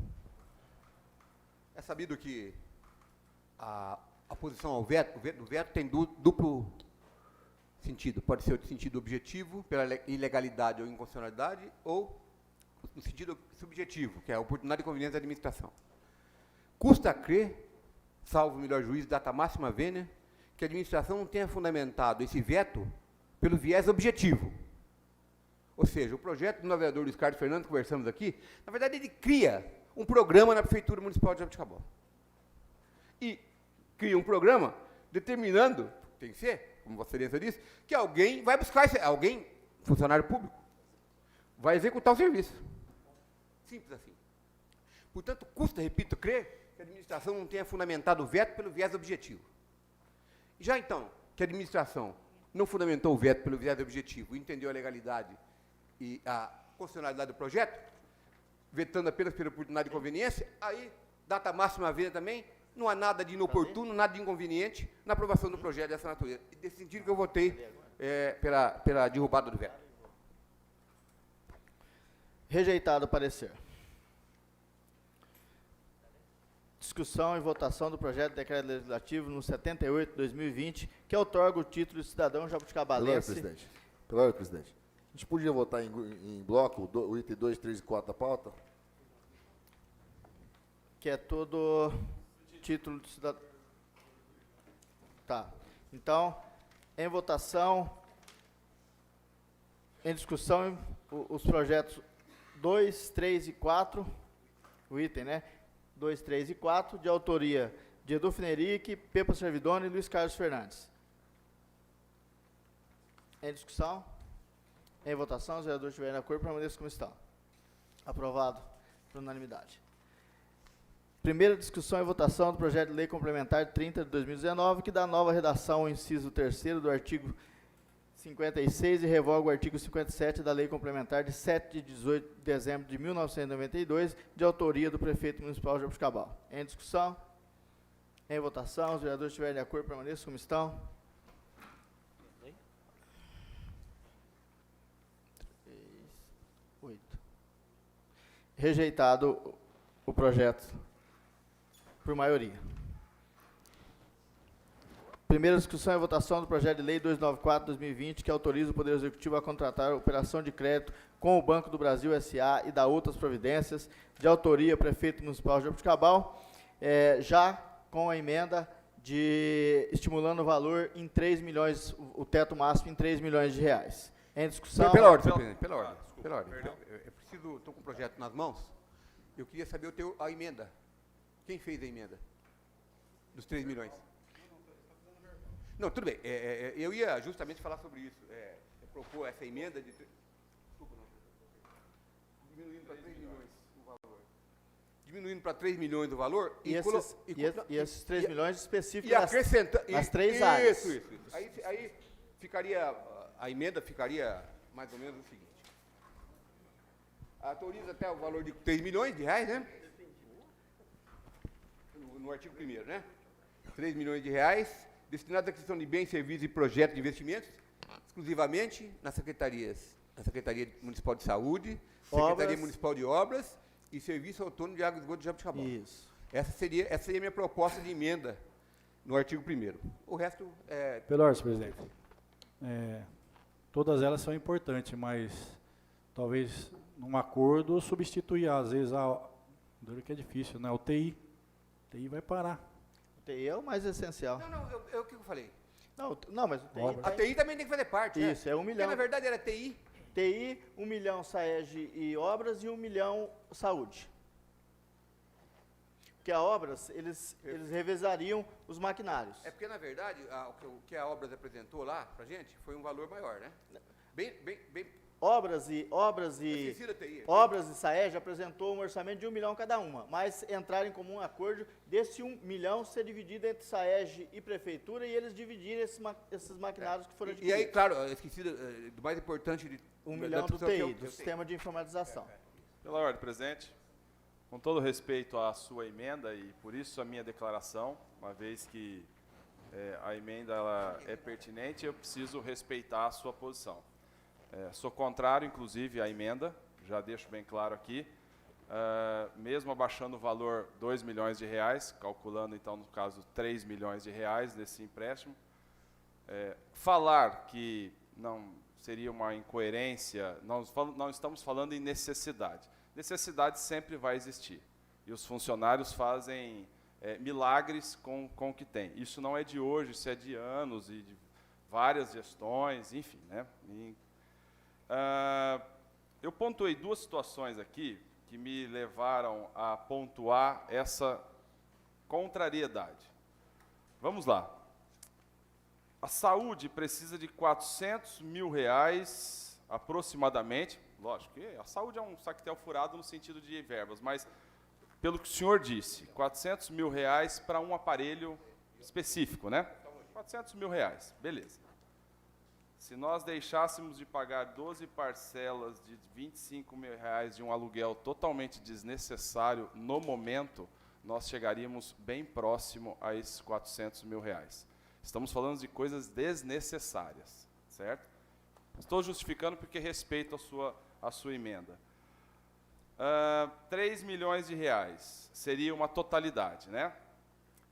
É sabido que a posição ao veto, o veto tem duplo sentido. Pode ser o sentido objetivo, pela ilegalidade ou inconstitucionalidade, ou no sentido subjetivo, que é a oportunidade e conveniência da administração. Custa crer, salvo o melhor juízo, data máxima vênia, que a administração não tenha fundamentado esse veto pelo viés objetivo. Ou seja, o projeto do vereador Luiz Carlos Fernandes, que conversamos aqui, na verdade ele cria um programa na Prefeitura Municipal de Jaboticabal. E cria um programa determinando, tem que ser, como Vossa Excelência disse, que alguém vai buscar alguém, funcionário público, vai executar o serviço. Simples assim. Portanto, custa, repito, crer que a administração não tenha fundamentado o veto pelo viés objetivo. Já então, que a administração não fundamentou o veto pelo viés objetivo, entendeu a legalidade e a constitucionalidade do projeto, vetando apenas pela oportunidade e conveniência, aí, data máxima vênia também, não há nada de inoportuno, nada de inconveniente na aprovação do projeto dessa natureza. E desse sentido que eu votei pela derrubada do veto. Rejeitado o parecer. Discussão e votação do projeto de decreto legislativo no 78/2020, que outorga o título de cidadão jabuticabalense. Pela ordem, presidente. A gente podia votar em bloco o item 2, 3 e 4 da pauta? Que é todo título de cidadão. Tá. Então, em votação, em discussão, os projetos 2, 3 e 4, o item, né? 2, 3 e 4, de autoria de Edu Fenerick, Pepa Servidoni e Luiz Carlos Fernandes. Em discussão, em votação, os vereadores estiverem de acordo, permaneçam como estão. Aprovado por unanimidade. Primeira discussão e votação do projeto de lei complementar 30 de 2019, que dá nova redação ao inciso 3º do artigo 56 e revoga o artigo 57 da Lei Complementar de 7 de 18 de dezembro de 1992, de autoria do Prefeito Municipal de Jaboticabal. Em discussão? Em votação, os vereadores estiverem de acordo, permaneçam como estão. 3, 8. Rejeitado o projeto por maioria. Primeira discussão e votação do projeto de lei 294/2020, que autoriza o Poder Executivo a contratar operação de crédito com o Banco do Brasil S.A. e da outras providências, de autoria Prefeito Municipal de Jaboticabal, já com a emenda de estimulando o valor em 3 milhões, o teto máximo em 3 milhões de reais. Em discussão... Pela ordem, senhor presidente, pela ordem. Pela ordem. Eu preciso, estou com o projeto nas mãos, eu queria saber a emenda. Quem fez a emenda? Dos 3 milhões. Não, tudo bem. Eu ia justamente falar sobre isso. Propor essa emenda de... Desculpa, não. Diminuindo para 3 milhões o valor. Diminuindo para 3 milhões o valor... E esses 3 milhões específicos nas 3 áreas. Isso. Aí ficaria... A emenda ficaria mais ou menos o seguinte. Autoriza até o valor de 3 milhões de reais, né? No artigo 1º, né? 3 milhões de reais... destinados à aquisição de bens, serviços e projetos de investimentos, exclusivamente nas secretarias, na Secretaria Municipal de Saúde, Secretaria Municipal de Obras e serviço autônomo de água e esgoto de Jabuticabal. Isso. Essa seria a minha proposta de emenda no artigo 1º. O resto é... Pelo senhor presidente, todas elas são importantes, mas talvez num acordo substituir, às vezes, duro que é difícil, né? O TI. O TI vai parar. O TI é o mais essencial. Não, o que eu falei? Não, mas o TI... A TI também tem que fazer parte, né? Isso, é 1 milhão. Porque, na verdade, era TI. TI, 1 milhão SAEG e obras e 1 milhão saúde. Porque a obras, eles revezariam os maquinários. É porque, na verdade, o que a Obras apresentou lá pra gente foi um valor maior, né? Bem... Obras e Esqueci da TI. Obras e SAEG apresentou um orçamento de 1 milhão cada uma, mas entraram em comum acordo desse 1 milhão ser dividido entre SAEG e prefeitura e eles dividirem esses maquinários que foram adquiridos. E aí, claro, eu esqueci do mais importante de 1 milhão do discussão, que é TI, o do sistema de informatização. Pela ordem, presidente. Com todo respeito à sua emenda e por isso a minha declaração, uma vez que a emenda ela é pertinente, eu preciso respeitar a sua posição. Sou contrário, inclusive, à emenda, já deixo bem claro aqui, mesmo abaixando o valor 2 milhões de reais, calculando então, no caso, 3 milhões de reais nesse empréstimo, falar que não seria uma incoerência, não estamos falando em necessidade. Necessidade sempre vai existir. E os funcionários fazem milagres com o que tem. Isso não é de hoje, isso é de anos e de várias gestões, enfim, né? Eu pontuei 2 situações aqui que me levaram a pontuar essa contrariedade. Vamos lá. A saúde precisa de 400 mil reais aproximadamente. Lógico que a saúde é um saquetel furado no sentido de verbas, mas pelo que o senhor disse, 400 mil reais para um aparelho específico, né? 400 mil reais, beleza. Se nós deixássemos de pagar 12 parcelas de 25 mil reais de um aluguel totalmente desnecessário no momento, nós chegaríamos bem próximo a esses 400 mil reais. Estamos falando de coisas desnecessárias, certo? Estou justificando porque respeito a sua emenda. 3 milhões de reais seria uma totalidade, né?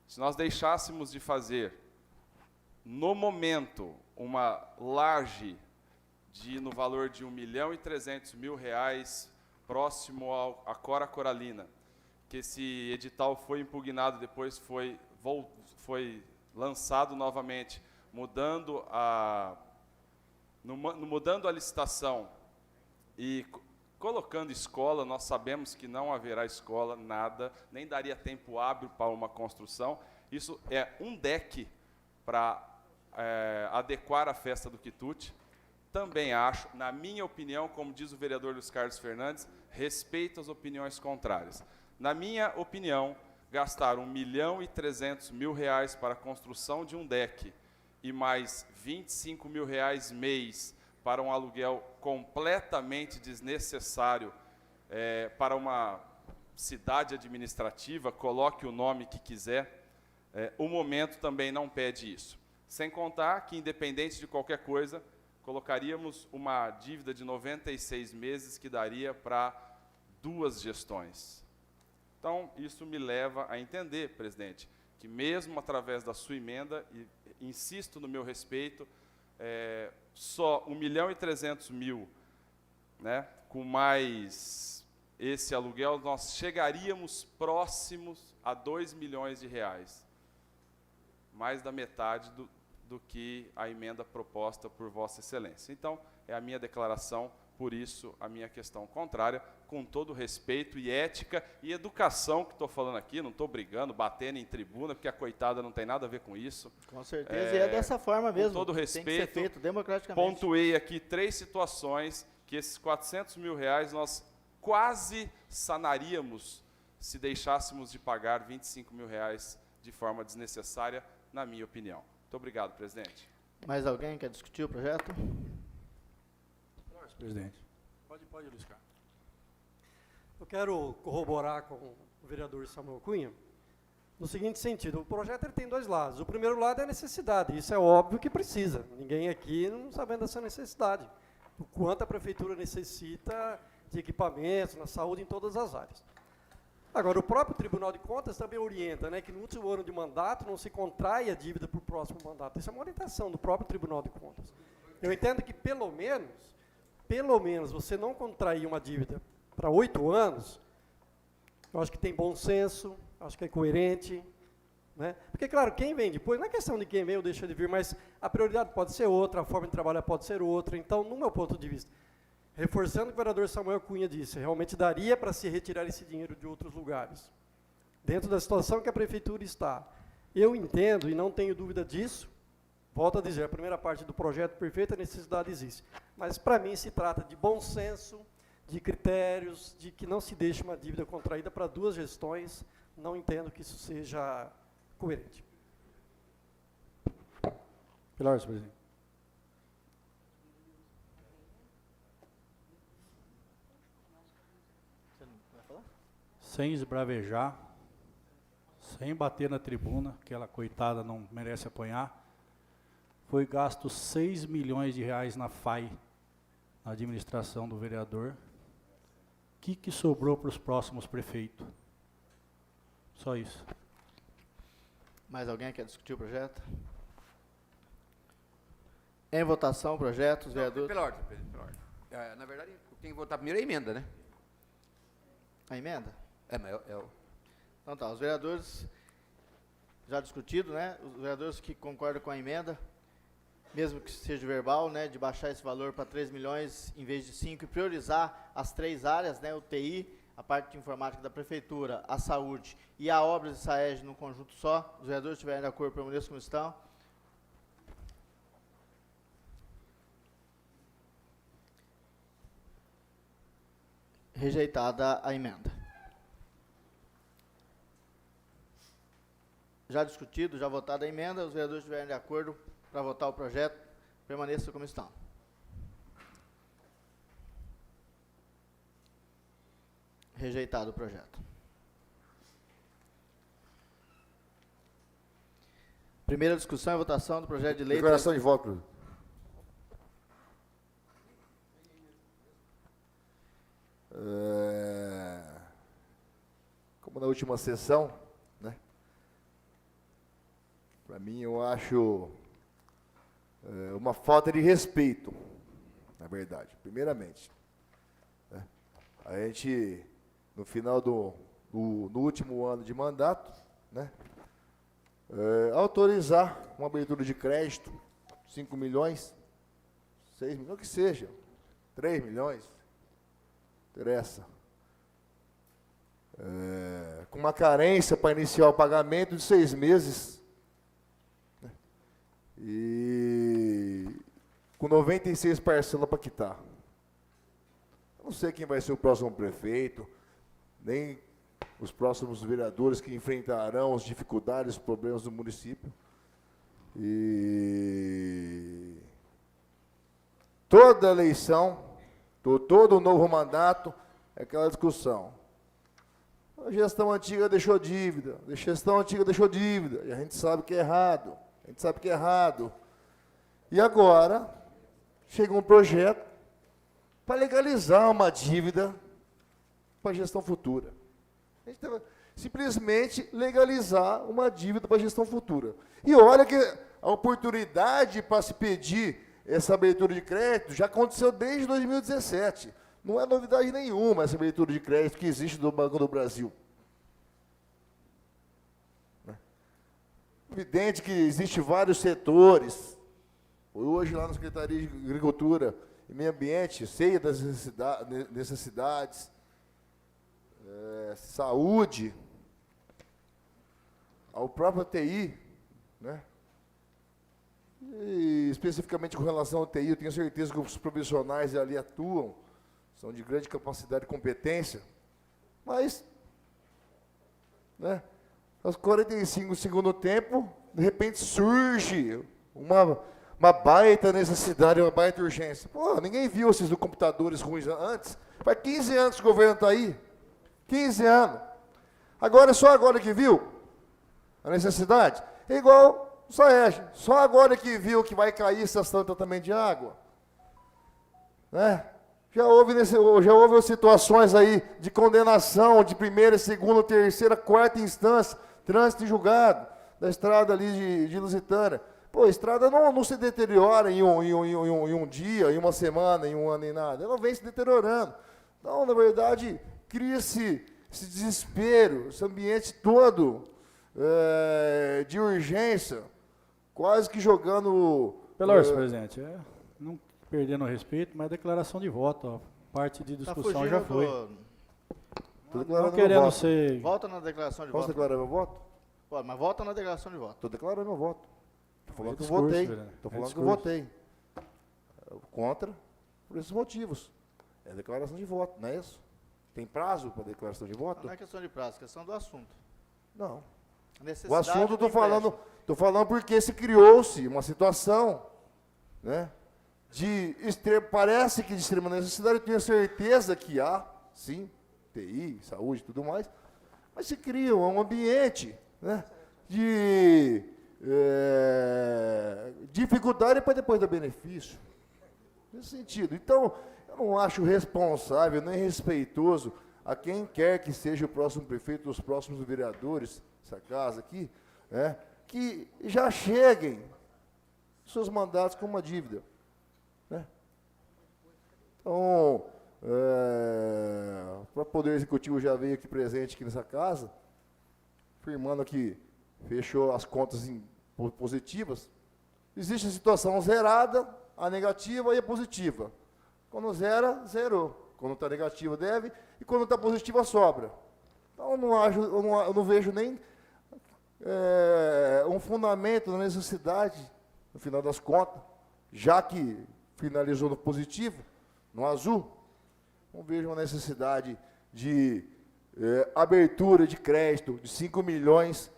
Se nós deixássemos de fazer, no momento, uma laje no valor de 1.300.000 reais próximo à Cora Coralina, que esse edital foi impugnado, depois foi lançado novamente, mudando a licitação e colocando escola, nós sabemos que não haverá escola, nada, nem daria tempo hábil para uma construção. Isso é um deck para adequar a festa do quitute. Também acho, na minha opinião, como diz o vereador Luiz Carlos Fernandes, respeito as opiniões contrárias. Na minha opinião, gastar 1.300.000 reais para a construção de um deck e mais 25 mil reais mês para um aluguel completamente desnecessário para uma cidade administrativa, coloque o nome que quiser, o momento também não pede isso. Sem contar que, independente de qualquer coisa, colocaríamos uma dívida de 96 meses que daria para 2 gestões. Então, isso me leva a entender, presidente, que mesmo através da sua emenda, e insisto no meu respeito, só 1.300.000, né, com mais esse aluguel, nós chegaríamos próximos a 2 milhões de reais. Mais da metade do que a emenda proposta por Vossa Excelência. Então, é a minha declaração, por isso a minha questão contrária, com todo respeito e ética e educação que estou falando aqui, não estou brigando, batendo em tribuna, porque a coitada não tem nada a ver com isso. Com certeza, e é dessa forma mesmo, com todo respeito, tem que ser feito democraticamente. Pontuei aqui 3 situações que esses 400 mil reais nós quase sanaríamos se deixássemos de pagar 25 mil reais de forma desnecessária, na minha opinião. Muito obrigado, presidente. Mais alguém quer discutir o projeto? Presidente. Pode, Luiz Carlos. Eu quero corroborar com o vereador Samuel Cunha, no seguinte sentido: o projeto ele tem 2 lados. O primeiro lado é a necessidade, isso é óbvio que precisa. Ninguém aqui não sabendo dessa necessidade. O quanto a prefeitura necessita de equipamentos, na saúde, em todas as áreas. Agora, o próprio Tribunal de Contas também orienta, né, que no último ano de mandato não se contrai a dívida para o próximo mandato. Isso é uma orientação do próprio Tribunal de Contas. Eu entendo que, pelo menos, você não contrair uma dívida para 8 anos, eu acho que tem bom senso, acho que é coerente, né? Porque, claro, quem vem depois, não é questão de quem vem ou deixa de vir, mas a prioridade pode ser outra, a forma de trabalhar pode ser outra. Então, no meu ponto de vista, reforçando o que o vereador Samuel Cunha disse, realmente daria para se retirar esse dinheiro de outros lugares, dentro da situação que a prefeitura está. Eu entendo, e não tenho dúvida disso, volto a dizer, a primeira parte do projeto perfeito, a necessidade existe. Mas, para mim, se trata de bom senso, de critérios, de que não se deixe uma dívida contraída para 2 gestões. Não entendo que isso seja coerente. Pilar, senhor presidente. Sem esbravejar, sem bater na tribuna, aquela coitada não merece apanhar, foi gasto 6 milhões de reais na FAI, na administração do vereador. O que sobrou para os próximos prefeitos? Só isso. Mais alguém quer discutir o projeto? Em votação, projetos, vereador. Pela ordem, pela ordem. Na verdade, quem votar primeiro é a emenda, né? A emenda? Mas é o... Então tá, os vereadores, já discutido, né? Os vereadores que concordam com a emenda, mesmo que seja verbal, né? De baixar esse valor para 3 milhões em vez de 5 e priorizar as 3 áreas, né? O TI, a parte de informática da prefeitura, a saúde e a obras de SAEG no conjunto só. Os vereadores estiverem de acordo, permaneçam como estão. Rejeitada a emenda. Já discutido, já votada a emenda, os vereadores estiverem de acordo para votar o projeto, permaneçam como estão. Rejeitado o projeto. Primeira discussão e votação do projeto de lei... Declaração de voto. Como na última sessão, né? Para mim, eu acho uma falta de respeito, na verdade, primeiramente. Né? A gente, no final no último ano de mandato, né? Autorizar uma abertura de crédito, 5 milhões, 6 milhões, que seja, 3 milhões, interessa. Com uma carência para iniciar o pagamento de 6 meses, né? E com 96 parcelas para quitar. Eu não sei quem vai ser o próximo prefeito, nem os próximos vereadores que enfrentarão as dificuldades, os problemas do município. E toda eleição, todo novo mandato, é aquela discussão. A gestão antiga deixou dívida, a gestão antiga deixou dívida, e a gente sabe que é errado, E agora, chega um projeto para legalizar uma dívida para a gestão futura. A gente vai simplesmente legalizar uma dívida para a gestão futura. E olha que a oportunidade para se pedir essa abertura de crédito já aconteceu desde 2017. Não é novidade nenhuma essa abertura de crédito que existe do Banco do Brasil. Evidente que existem vários setores. Hoje, lá na Secretaria de Agricultura e Meio Ambiente, sei das necessidades, saúde, ao próprio TI, né? E, especificamente com relação ao TI, eu tenho certeza que os profissionais ali atuam, são de grande capacidade e competência, mas, né, aos 45 do segundo tempo, de repente surge uma baita necessidade, uma baita urgência. Pô, ninguém viu esses computadores ruins antes. Faz 15 anos que o governo está aí. 15 anos. Agora, só agora que viu a necessidade? É igual o SAEG. Só agora que viu que vai cair estação de tratamento de água. Né? Já houve situações aí de condenação de primeira, segunda, terceira, quarta instância, trânsito em julgado, da estrada ali de Lusitânia. Pô, a estrada não se deteriora em um dia, em uma semana, em um ano, em nada. Ela vem se deteriorando. Então, na verdade, cria-se esse desespero, esse ambiente todo de urgência, quase que jogando... Pelotas, presidente, não perdendo o respeito, mas declaração de voto, ó, parte de discussão já foi. Não querendo ser... Volta na declaração de Posso voto. declarar meu voto? Pode, mas volta na declaração de voto. Estou declarando meu voto. Estou falando que eu discurso, votei. velho. Estou É falando que eu discurso. votei. Contra, por esses motivos. É declaração de voto, não é isso? Tem prazo para declaração de voto? Não é questão de prazo, é questão do assunto. Não. A O necessidade assunto, do empréstimo. estou falando porque se criou-se uma situação, né, parece que de extrema necessidade, eu tenho certeza que há, sim, TI, saúde e tudo mais, mas se cria um ambiente, né, de dificuldade para depois dar benefício. Nesse sentido. Então, eu não acho responsável nem respeitoso a quem quer que seja o próximo prefeito, os próximos vereadores, essa casa aqui, né, que já cheguem seus mandatos com uma dívida. Né? Então, o Poder Executivo já veio aqui presente aqui nessa casa, afirmando que fechou as contas positivas. Existe a situação zerada, a negativa e a positiva. Quando zera, zerou. Quando está negativa, deve. E quando está positiva, sobra. Então, eu não vejo nem um fundamento na necessidade, no final das contas, já que finalizou no positivo, no azul, não vejo uma necessidade de abertura de crédito de 5 milhões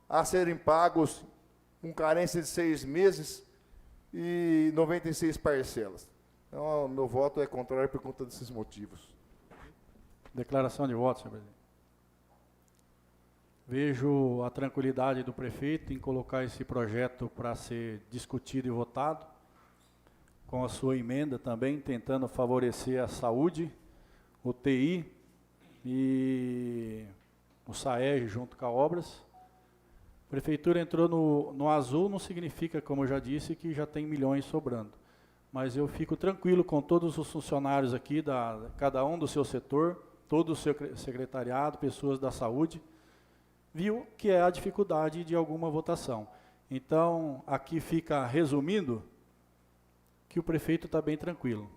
a serem pagos com carência de 6 meses e 96 parcelas. Então, meu voto é contrário por conta desses motivos. Declaração de voto, senhor presidente. Vejo a tranquilidade do prefeito em colocar esse projeto para ser discutido e votado, com a sua emenda também, tentando favorecer a saúde, o TI e o SAEG junto com a obras. A prefeitura entrou no azul, não significa, como eu já disse, que já tem milhões sobrando. Mas eu fico tranquilo com todos os funcionários aqui, cada um do seu setor, todo o seu secretariado, pessoas da saúde, viu que é a dificuldade de alguma votação. Então, aqui fica resumindo que o prefeito está bem tranquilo.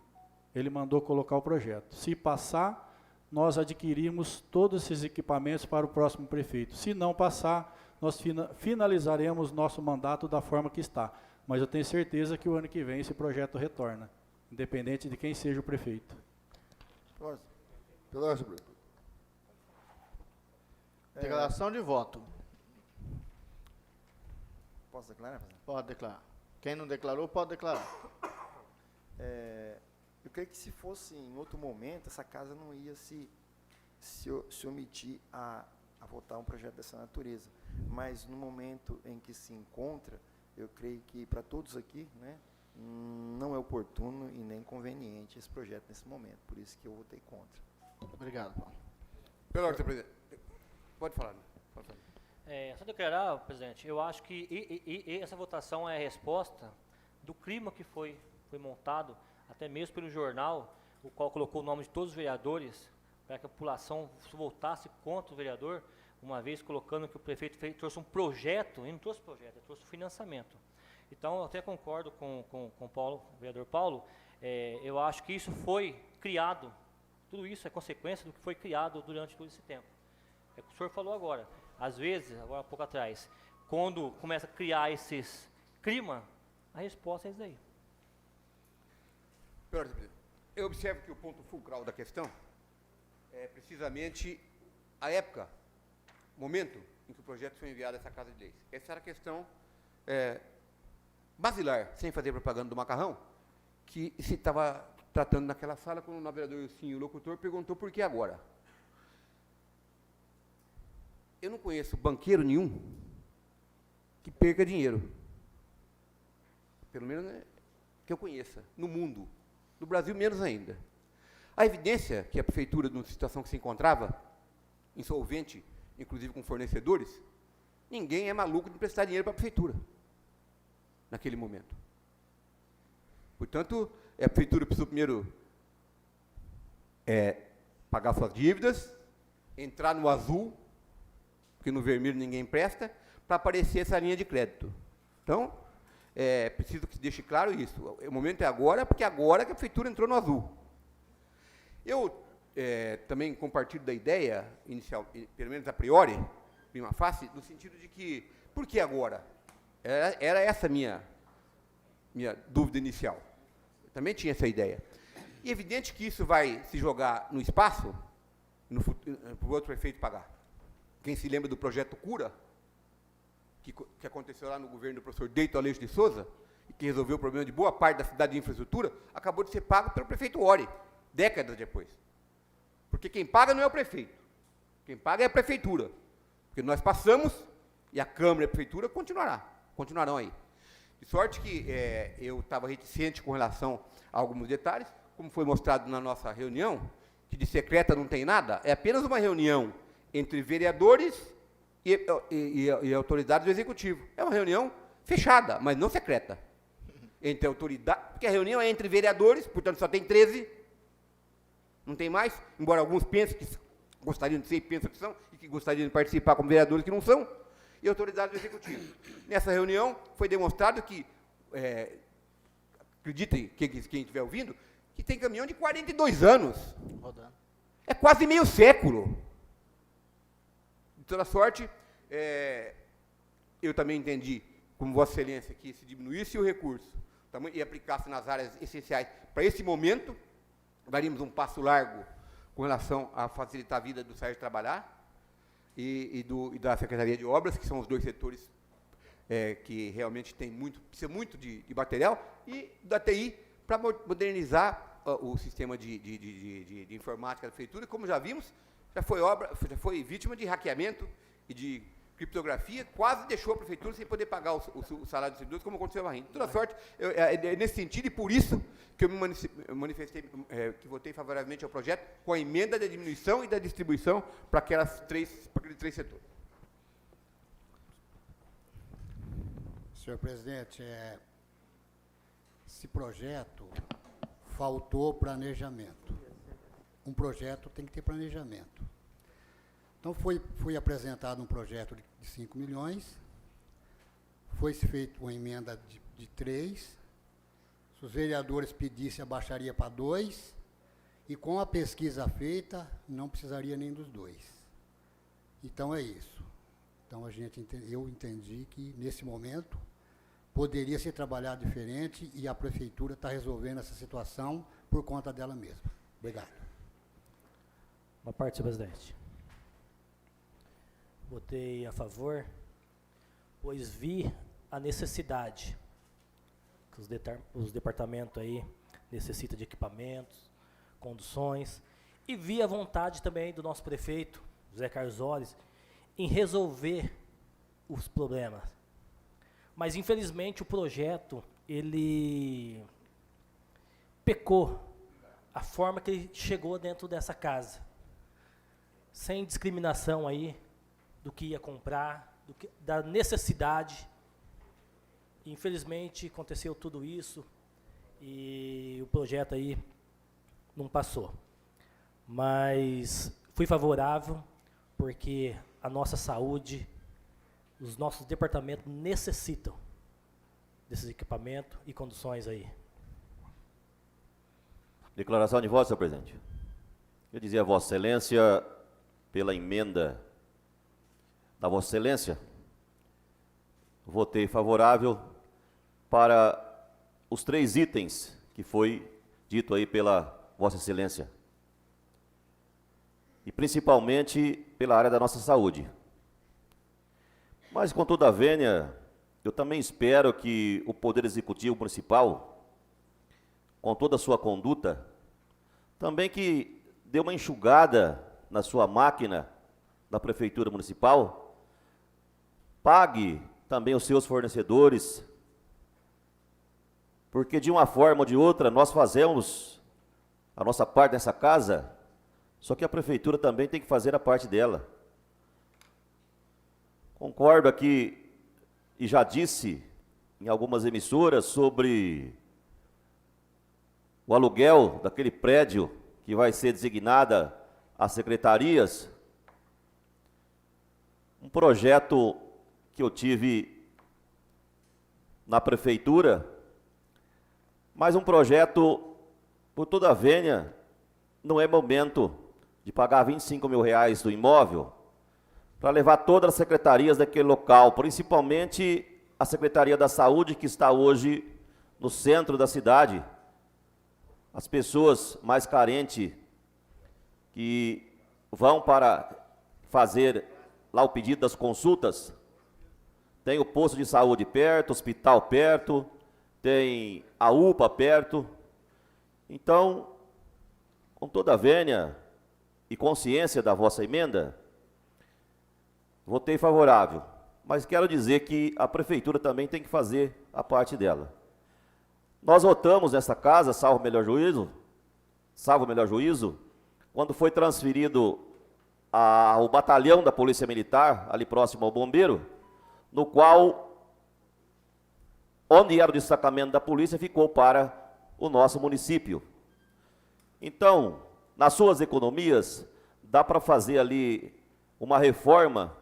Ele mandou colocar o projeto. Se passar, nós adquirimos todos esses equipamentos para o próximo prefeito. Se não passar, nós finalizaremos nosso mandato da forma que está. Mas eu tenho certeza que o ano que vem esse projeto retorna, independente de quem seja o prefeito. Declaração de voto. Posso declarar, presidente? Pode declarar. Quem não declarou, pode declarar. Eu creio que se fosse em outro momento, essa casa não ia se omitir a votar um projeto dessa natureza. Mas no momento em que se encontra, eu creio que para todos aqui, né, não é oportuno e nem conveniente esse projeto nesse momento. Por isso que eu votei contra. Obrigado, Paulo. Pela ordem, presidente. Pode falar. Pode falar. Só declarar, presidente, eu acho que essa votação é a resposta do clima que foi montado, até mesmo pelo jornal, o qual colocou o nome de todos os vereadores, para que a população votasse contra o vereador, uma vez colocando que o prefeito trouxe um projeto, ele não trouxe projeto, ele trouxe financiamento. Então, eu até concordo com o vereador Paulo, eu acho que isso foi criado, tudo isso é consequência do que foi criado durante todo esse tempo. É o que o senhor falou agora, às vezes, agora há pouco atrás, quando começa a criar esses clima, a resposta é isso daí. Pela ordem, presidente. Eu observo que o ponto fulcral da questão é precisamente a época, momento em que o projeto foi enviado a essa Casa de Leis. Essa era a questão basilar, sem fazer propaganda do macarrão, que se estava tratando naquela sala, quando o vereador, sim, o locutor, perguntou por que agora. Eu não conheço banqueiro nenhum que perca dinheiro. Pelo menos que eu conheça, no mundo. No Brasil, menos ainda. A evidência que a prefeitura, numa situação que se encontrava, insolvente, inclusive com fornecedores, ninguém é maluco de prestar dinheiro para a prefeitura, naquele momento. Portanto, a prefeitura precisou primeiro pagar suas dívidas, entrar no azul, porque no vermelho ninguém empresta, para aparecer essa linha de crédito. Então, preciso que se deixe claro isso. O momento é agora, porque agora que a prefeitura entrou no azul. Eu também compartilho da ideia inicial, pelo menos a priori, prima facie, no sentido de que, por que agora? Era essa minha dúvida inicial. Eu também tinha essa ideia. E é evidente que isso vai se jogar no espaço, para o outro prefeito pagar. Quem se lembra do projeto Cura, que aconteceu lá no governo do professor Deito Aleixo de Souza, e que resolveu o problema de boa parte da cidade de infraestrutura, acabou de ser pago pelo prefeito Ori, décadas depois. Porque quem paga não é o prefeito, quem paga é a prefeitura. Porque nós passamos, e a Câmara e a Prefeitura continuarão aí. De sorte que eu estava reticente com relação a alguns detalhes, como foi mostrado na nossa reunião, que de secreta não tem nada, é apenas uma reunião entre vereadores e autoridades do Executivo. É uma reunião fechada, mas não secreta. Entre autoridades, porque a reunião é entre vereadores, portanto só tem 13, não tem mais, embora alguns pensem que gostariam de ser e pensam que são, e que gostariam de participar como vereadores que não são, e autoridades do Executivo. Nessa reunião foi demonstrado que, acreditem, quem estiver ouvindo, que tem caminhão de 42 anos. Rodando. É quase meio século. De toda sorte, eu também entendi, como Vossa Excelência, que se diminuísse o recurso e aplicasse nas áreas essenciais para esse momento, daríamos um passo largo com relação a facilitar a vida do Sérgio trabalhar e da Secretaria de Obras, que são os dois setores que realmente precisa muito de material, e da TI, para modernizar o sistema de informática da prefeitura, como já vimos, já foi vítima de hackeamento e de criptografia, quase deixou a prefeitura sem poder pagar o salário dos servidores, como aconteceu na Rinha. De toda sorte, nesse sentido, e por isso que eu me manifestei, que votei favoravelmente ao projeto, com a emenda da diminuição e da distribuição para aqueles três setores. Senhor presidente, esse projeto faltou planejamento. Um projeto tem que ter planejamento. Então, foi apresentado um projeto de 5 milhões, foi-se feita uma emenda de 3, se os vereadores pedissem, abaixaria para 2, e com a pesquisa feita, não precisaria nem dos 2. Então, é isso. Então, eu entendi que, nesse momento, poderia ser trabalhado diferente e a prefeitura está resolvendo essa situação por conta dela mesma. Obrigado. Uma parte, senhor presidente. Votei a favor, pois vi a necessidade que os departamentos aí necessitam de equipamentos, conduções, e vi a vontade também do nosso prefeito, José Carlos Olles, em resolver os problemas. Mas, infelizmente, o projeto, ele pecou a forma que ele chegou dentro dessa casa, sem discriminação aí, do que ia comprar, da necessidade. Infelizmente, aconteceu tudo isso e o projeto aí não passou. Mas fui favorável porque a nossa saúde, os nossos departamentos necessitam desses equipamentos e conduções aí. Declaração de voto, senhor presidente. Eu dizia a Vossa Excelência, pela emenda da Vossa Excelência, votei favorável para os 3 itens que foi dito aí pela Vossa Excelência. E principalmente pela área da nossa saúde. Mas, com toda a vênia, eu também espero que o Poder Executivo Municipal, com toda a sua conduta, também que dê uma enxugada na sua máquina da Prefeitura Municipal, pague também os seus fornecedores, porque de uma forma ou de outra nós fazemos a nossa parte nessa casa, só que a prefeitura também tem que fazer a parte dela. Concordo aqui, e já disse em algumas emissoras, sobre o aluguel daquele prédio que vai ser designada às secretarias. Um projeto que eu tive na prefeitura, mas um projeto, por toda a vênia, não é momento de pagar R$25 mil do imóvel para levar todas as secretarias daquele local, principalmente a Secretaria da Saúde, que está hoje no centro da cidade. As pessoas mais carentes que vão para fazer lá o pedido das consultas, tem o posto de saúde perto, hospital perto, tem a UPA perto. Então, com toda a vênia e consciência da vossa emenda, votei favorável, mas quero dizer que a prefeitura também tem que fazer a parte dela. Nós votamos nessa casa, salvo o melhor juízo, quando foi transferido o batalhão da Polícia Militar, ali próximo ao Bombeiro, no qual, onde era o destacamento da polícia, ficou para o nosso município. Então, nas suas economias, dá para fazer ali uma reforma,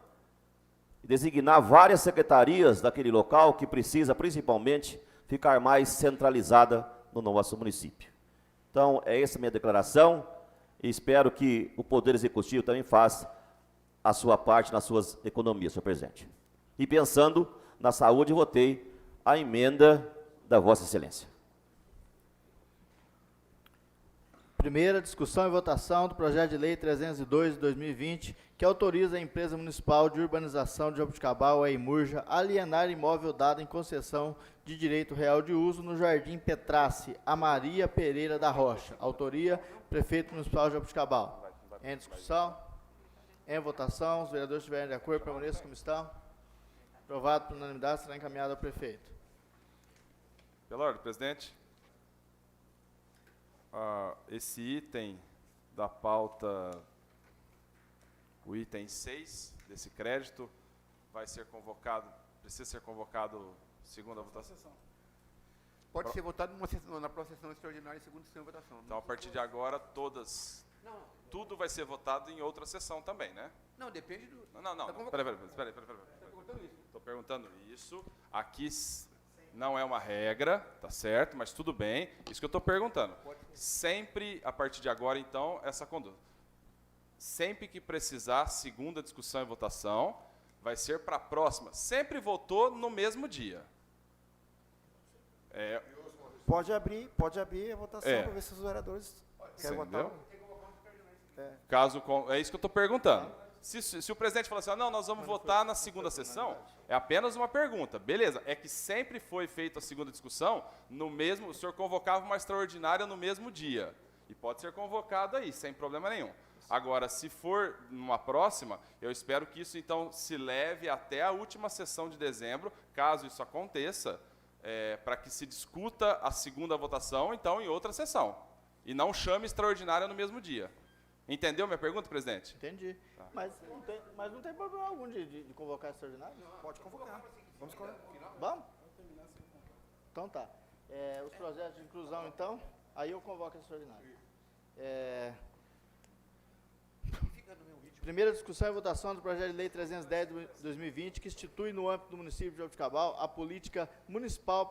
designar várias secretarias daquele local que precisa, principalmente, ficar mais centralizada no nosso município. Então, é essa a minha declaração, e espero que o Poder Executivo também faça a sua parte nas suas economias, senhor presidente. E pensando na saúde, votei a emenda da Vossa Excelência. Primeira discussão e votação do projeto de lei 302 de 2020, que autoriza a empresa municipal de urbanização de Jabuticabal, a Imurja, a alienar imóvel dado em concessão de direito real de uso no Jardim Petrace, a Maria Pereira da Rocha. Autoria, prefeito municipal de Jabuticabal. Em discussão? Em votação, os vereadores estiverem de acordo, permaneçam como estão. Aprovado por unanimidade, será encaminhado ao prefeito. Pela ordem, presidente. Esse item da pauta, o item 6 desse crédito, vai ser convocado, precisa ser convocado segunda votação. Pode ser votado na próxima sessão extraordinária, segunda sessão de votação. Então, a partir de agora, tudo vai ser votado em outra sessão também, né? Não, depende do... Não. Espera. Estou perguntando isso. Aqui não é uma regra, tá certo, mas tudo bem. Isso que eu estou perguntando. Sempre, a partir de agora, então, essa conduta. Sempre que precisar, segunda discussão e votação, vai ser para a próxima. Sempre votou no mesmo dia. Pode abrir a votação para ver se os vereadores querem votar. É isso que eu estou perguntando. Se o presidente falar assim, não, nós vamos votar na segunda sessão, é apenas uma pergunta. Beleza, é que sempre foi feita a segunda discussão, o senhor convocava uma extraordinária no mesmo dia. E pode ser convocado aí, sem problema nenhum. Agora, se for numa próxima, eu espero que isso, então, se leve até a última sessão de dezembro, caso isso aconteça, para que se discuta a segunda votação, então, em outra sessão. E não chame extraordinária no mesmo dia. Entendeu minha pergunta, presidente? Entendi. Tá. Mas não tem problema algum de convocar extraordinário? Pode convocar. Vamos convocar. Vamos? Então tá. Os projetos de inclusão, então, aí eu convoco a extraordinário. Primeira discussão e votação do projeto de lei 310 de 2020, que institui no âmbito do município de Jabuticabal a política municipal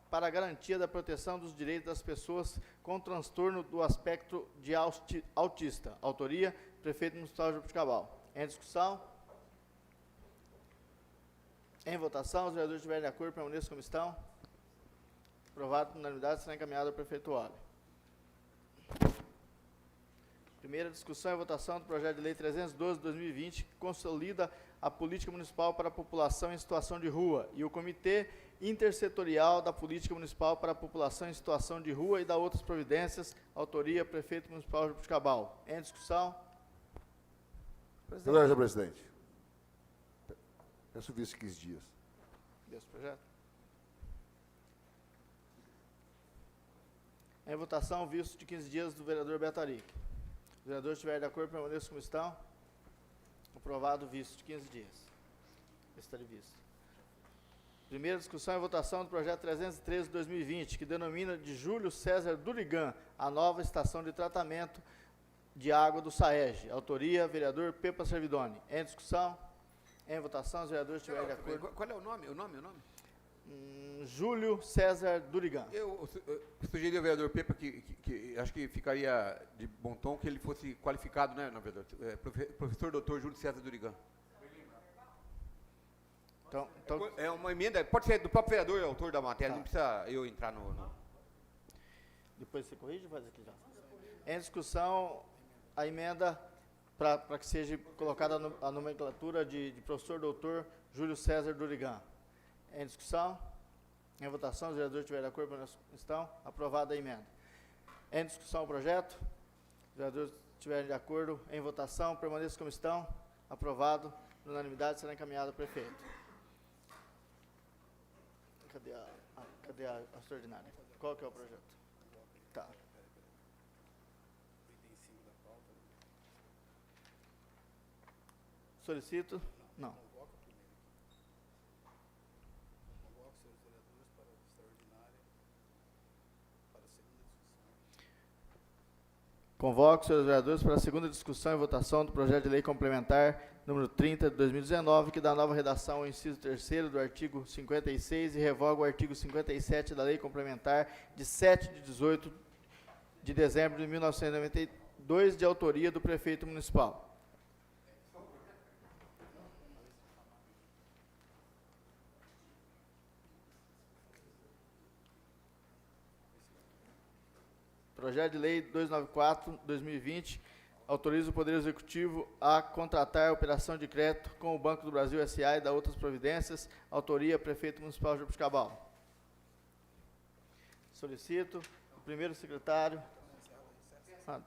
para a garantia da proteção dos direitos das pessoas com transtorno do aspecto de autista. Autoria, prefeito municipal de Jabuticabal. Em discussão? Em votação, os vereadores estiverem de acordo, permaneçam como estão. Aprovado por unanimidade, será encaminhado ao prefeito Wally. Primeira discussão e votação do projeto de lei 312 de 2020, que consolida a política municipal para a população em situação de rua e o Comitê Intersetorial da Política Municipal para a População em Situação de Rua e da outras providências. Autoria, prefeito municipal de Jabuticabal. Em discussão? Senhor presidente. Peço vice 15 dias. Desse projeto. Em votação, o visto de 15 dias do vereador Beto Arique. Os vereadores estiverem de acordo, permaneçam como estão. Aprovado o visto de 15 dias. Está de vista. Primeira discussão e votação do projeto 313 de 2020, que denomina de Júlio César Durigan a nova estação de tratamento de água do SAEG. Autoria, vereador Pepa Servidoni. Em discussão, em votação, os vereadores estiverem de acordo. Qual é o nome? Júlio César Durigan. Eu sugeri ao vereador Pepa que acho que ficaria de bom tom que ele fosse qualificado, né, vereador? Professor doutor Júlio César Durigan. Então, é uma emenda, pode ser do próprio vereador, autor da matéria, não precisa eu entrar no... Depois você corrige ou faz aqui já? Em discussão, a emenda para que seja colocada a nomenclatura de professor doutor Júlio César Durigan. Em discussão, em votação, os vereadores estiverem de acordo, estão aprovada a emenda. Em discussão o projeto, os vereadores estiverem de acordo, em votação, permaneçam como estão, aprovado, unanimidade, será encaminhado ao prefeito. Cadê a extraordinária? Qual que é o projeto? Tá. Solicito? Não. Convoco os senhores vereadores para a segunda discussão e votação do projeto de lei complementar número 30 de 2019, que dá nova redação ao inciso 3º do artigo 56 e revoga o artigo 57 da lei complementar de 7 de 18 de dezembro de 1992, de autoria do prefeito municipal. Projeto de Lei 294/2020 autoriza o Poder Executivo a contratar a operação de crédito com o Banco do Brasil S.A. e da outras providências. Autoria, Prefeito Municipal Jabuticabal. Solicito o primeiro secretário.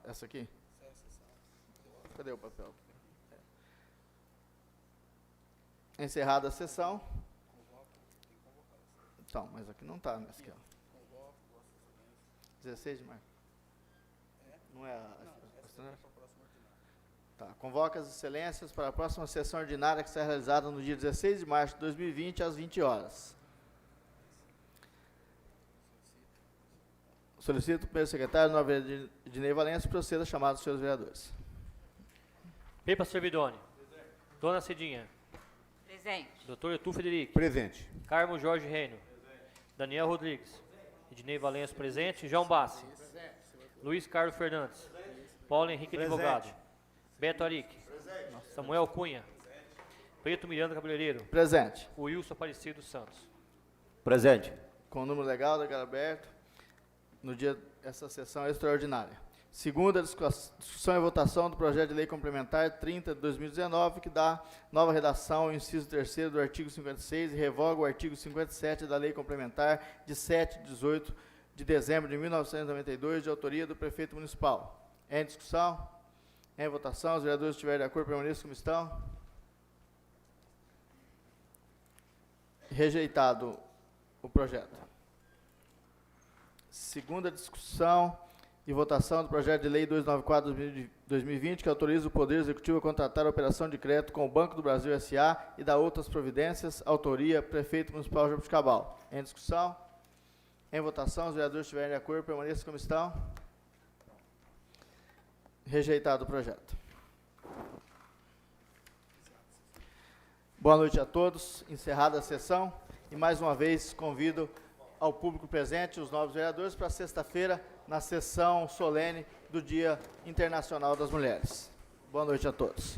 Essa aqui? Cadê o papel? Encerrada a sessão. Então, mas aqui não está, nessa aqui, ó. 16 de março. Não é a tá. Convoca as excelências para a próxima sessão ordinária que será realizada no dia 16 de março de 2020, às 20 horas. Solicito o primeiro secretário, Nova Ednei Valença, proceda a chamada dos senhores vereadores. Pepa Servidoni. Dona Cidinha. Presente. Doutor Etu Federico. Presente. Carmo Jorge Reino. Daniel Rodrigues. Ednei Valença presente. João Bassi. Luiz Carlos Fernandes. Paulo Henrique Advogado. Beto Arique. Samuel Cunha. Preto Miranda Cabeleireiro. Presente. Wilson Aparecido Santos. Presente. Com o número legal da aberto, no dia dessa sessão extraordinária. Segunda discussão e votação do projeto de lei complementar 30 de 2019, que dá nova redação ao inciso 3º do artigo 56 e revoga o artigo 57 da lei complementar de 7 de 18 de dezembro de 1992, de autoria do prefeito municipal. Em discussão? Em votação, os vereadores estiverem de acordo, permaneçam como estão. Rejeitado o projeto. Segunda discussão e votação do projeto de lei 294/2020, que autoriza o Poder Executivo a contratar a operação de crédito com o Banco do Brasil S.A. e da outras providências. Autoria, Prefeito Municipal Jabuticabal. Em discussão? Em votação, os vereadores estiverem de acordo, permaneçam como estão. Rejeitado o projeto. Boa noite a todos. Encerrada a sessão. E mais uma vez convido ao público presente, os novos vereadores, para sexta-feira, na sessão solene do Dia Internacional das Mulheres. Boa noite a todos.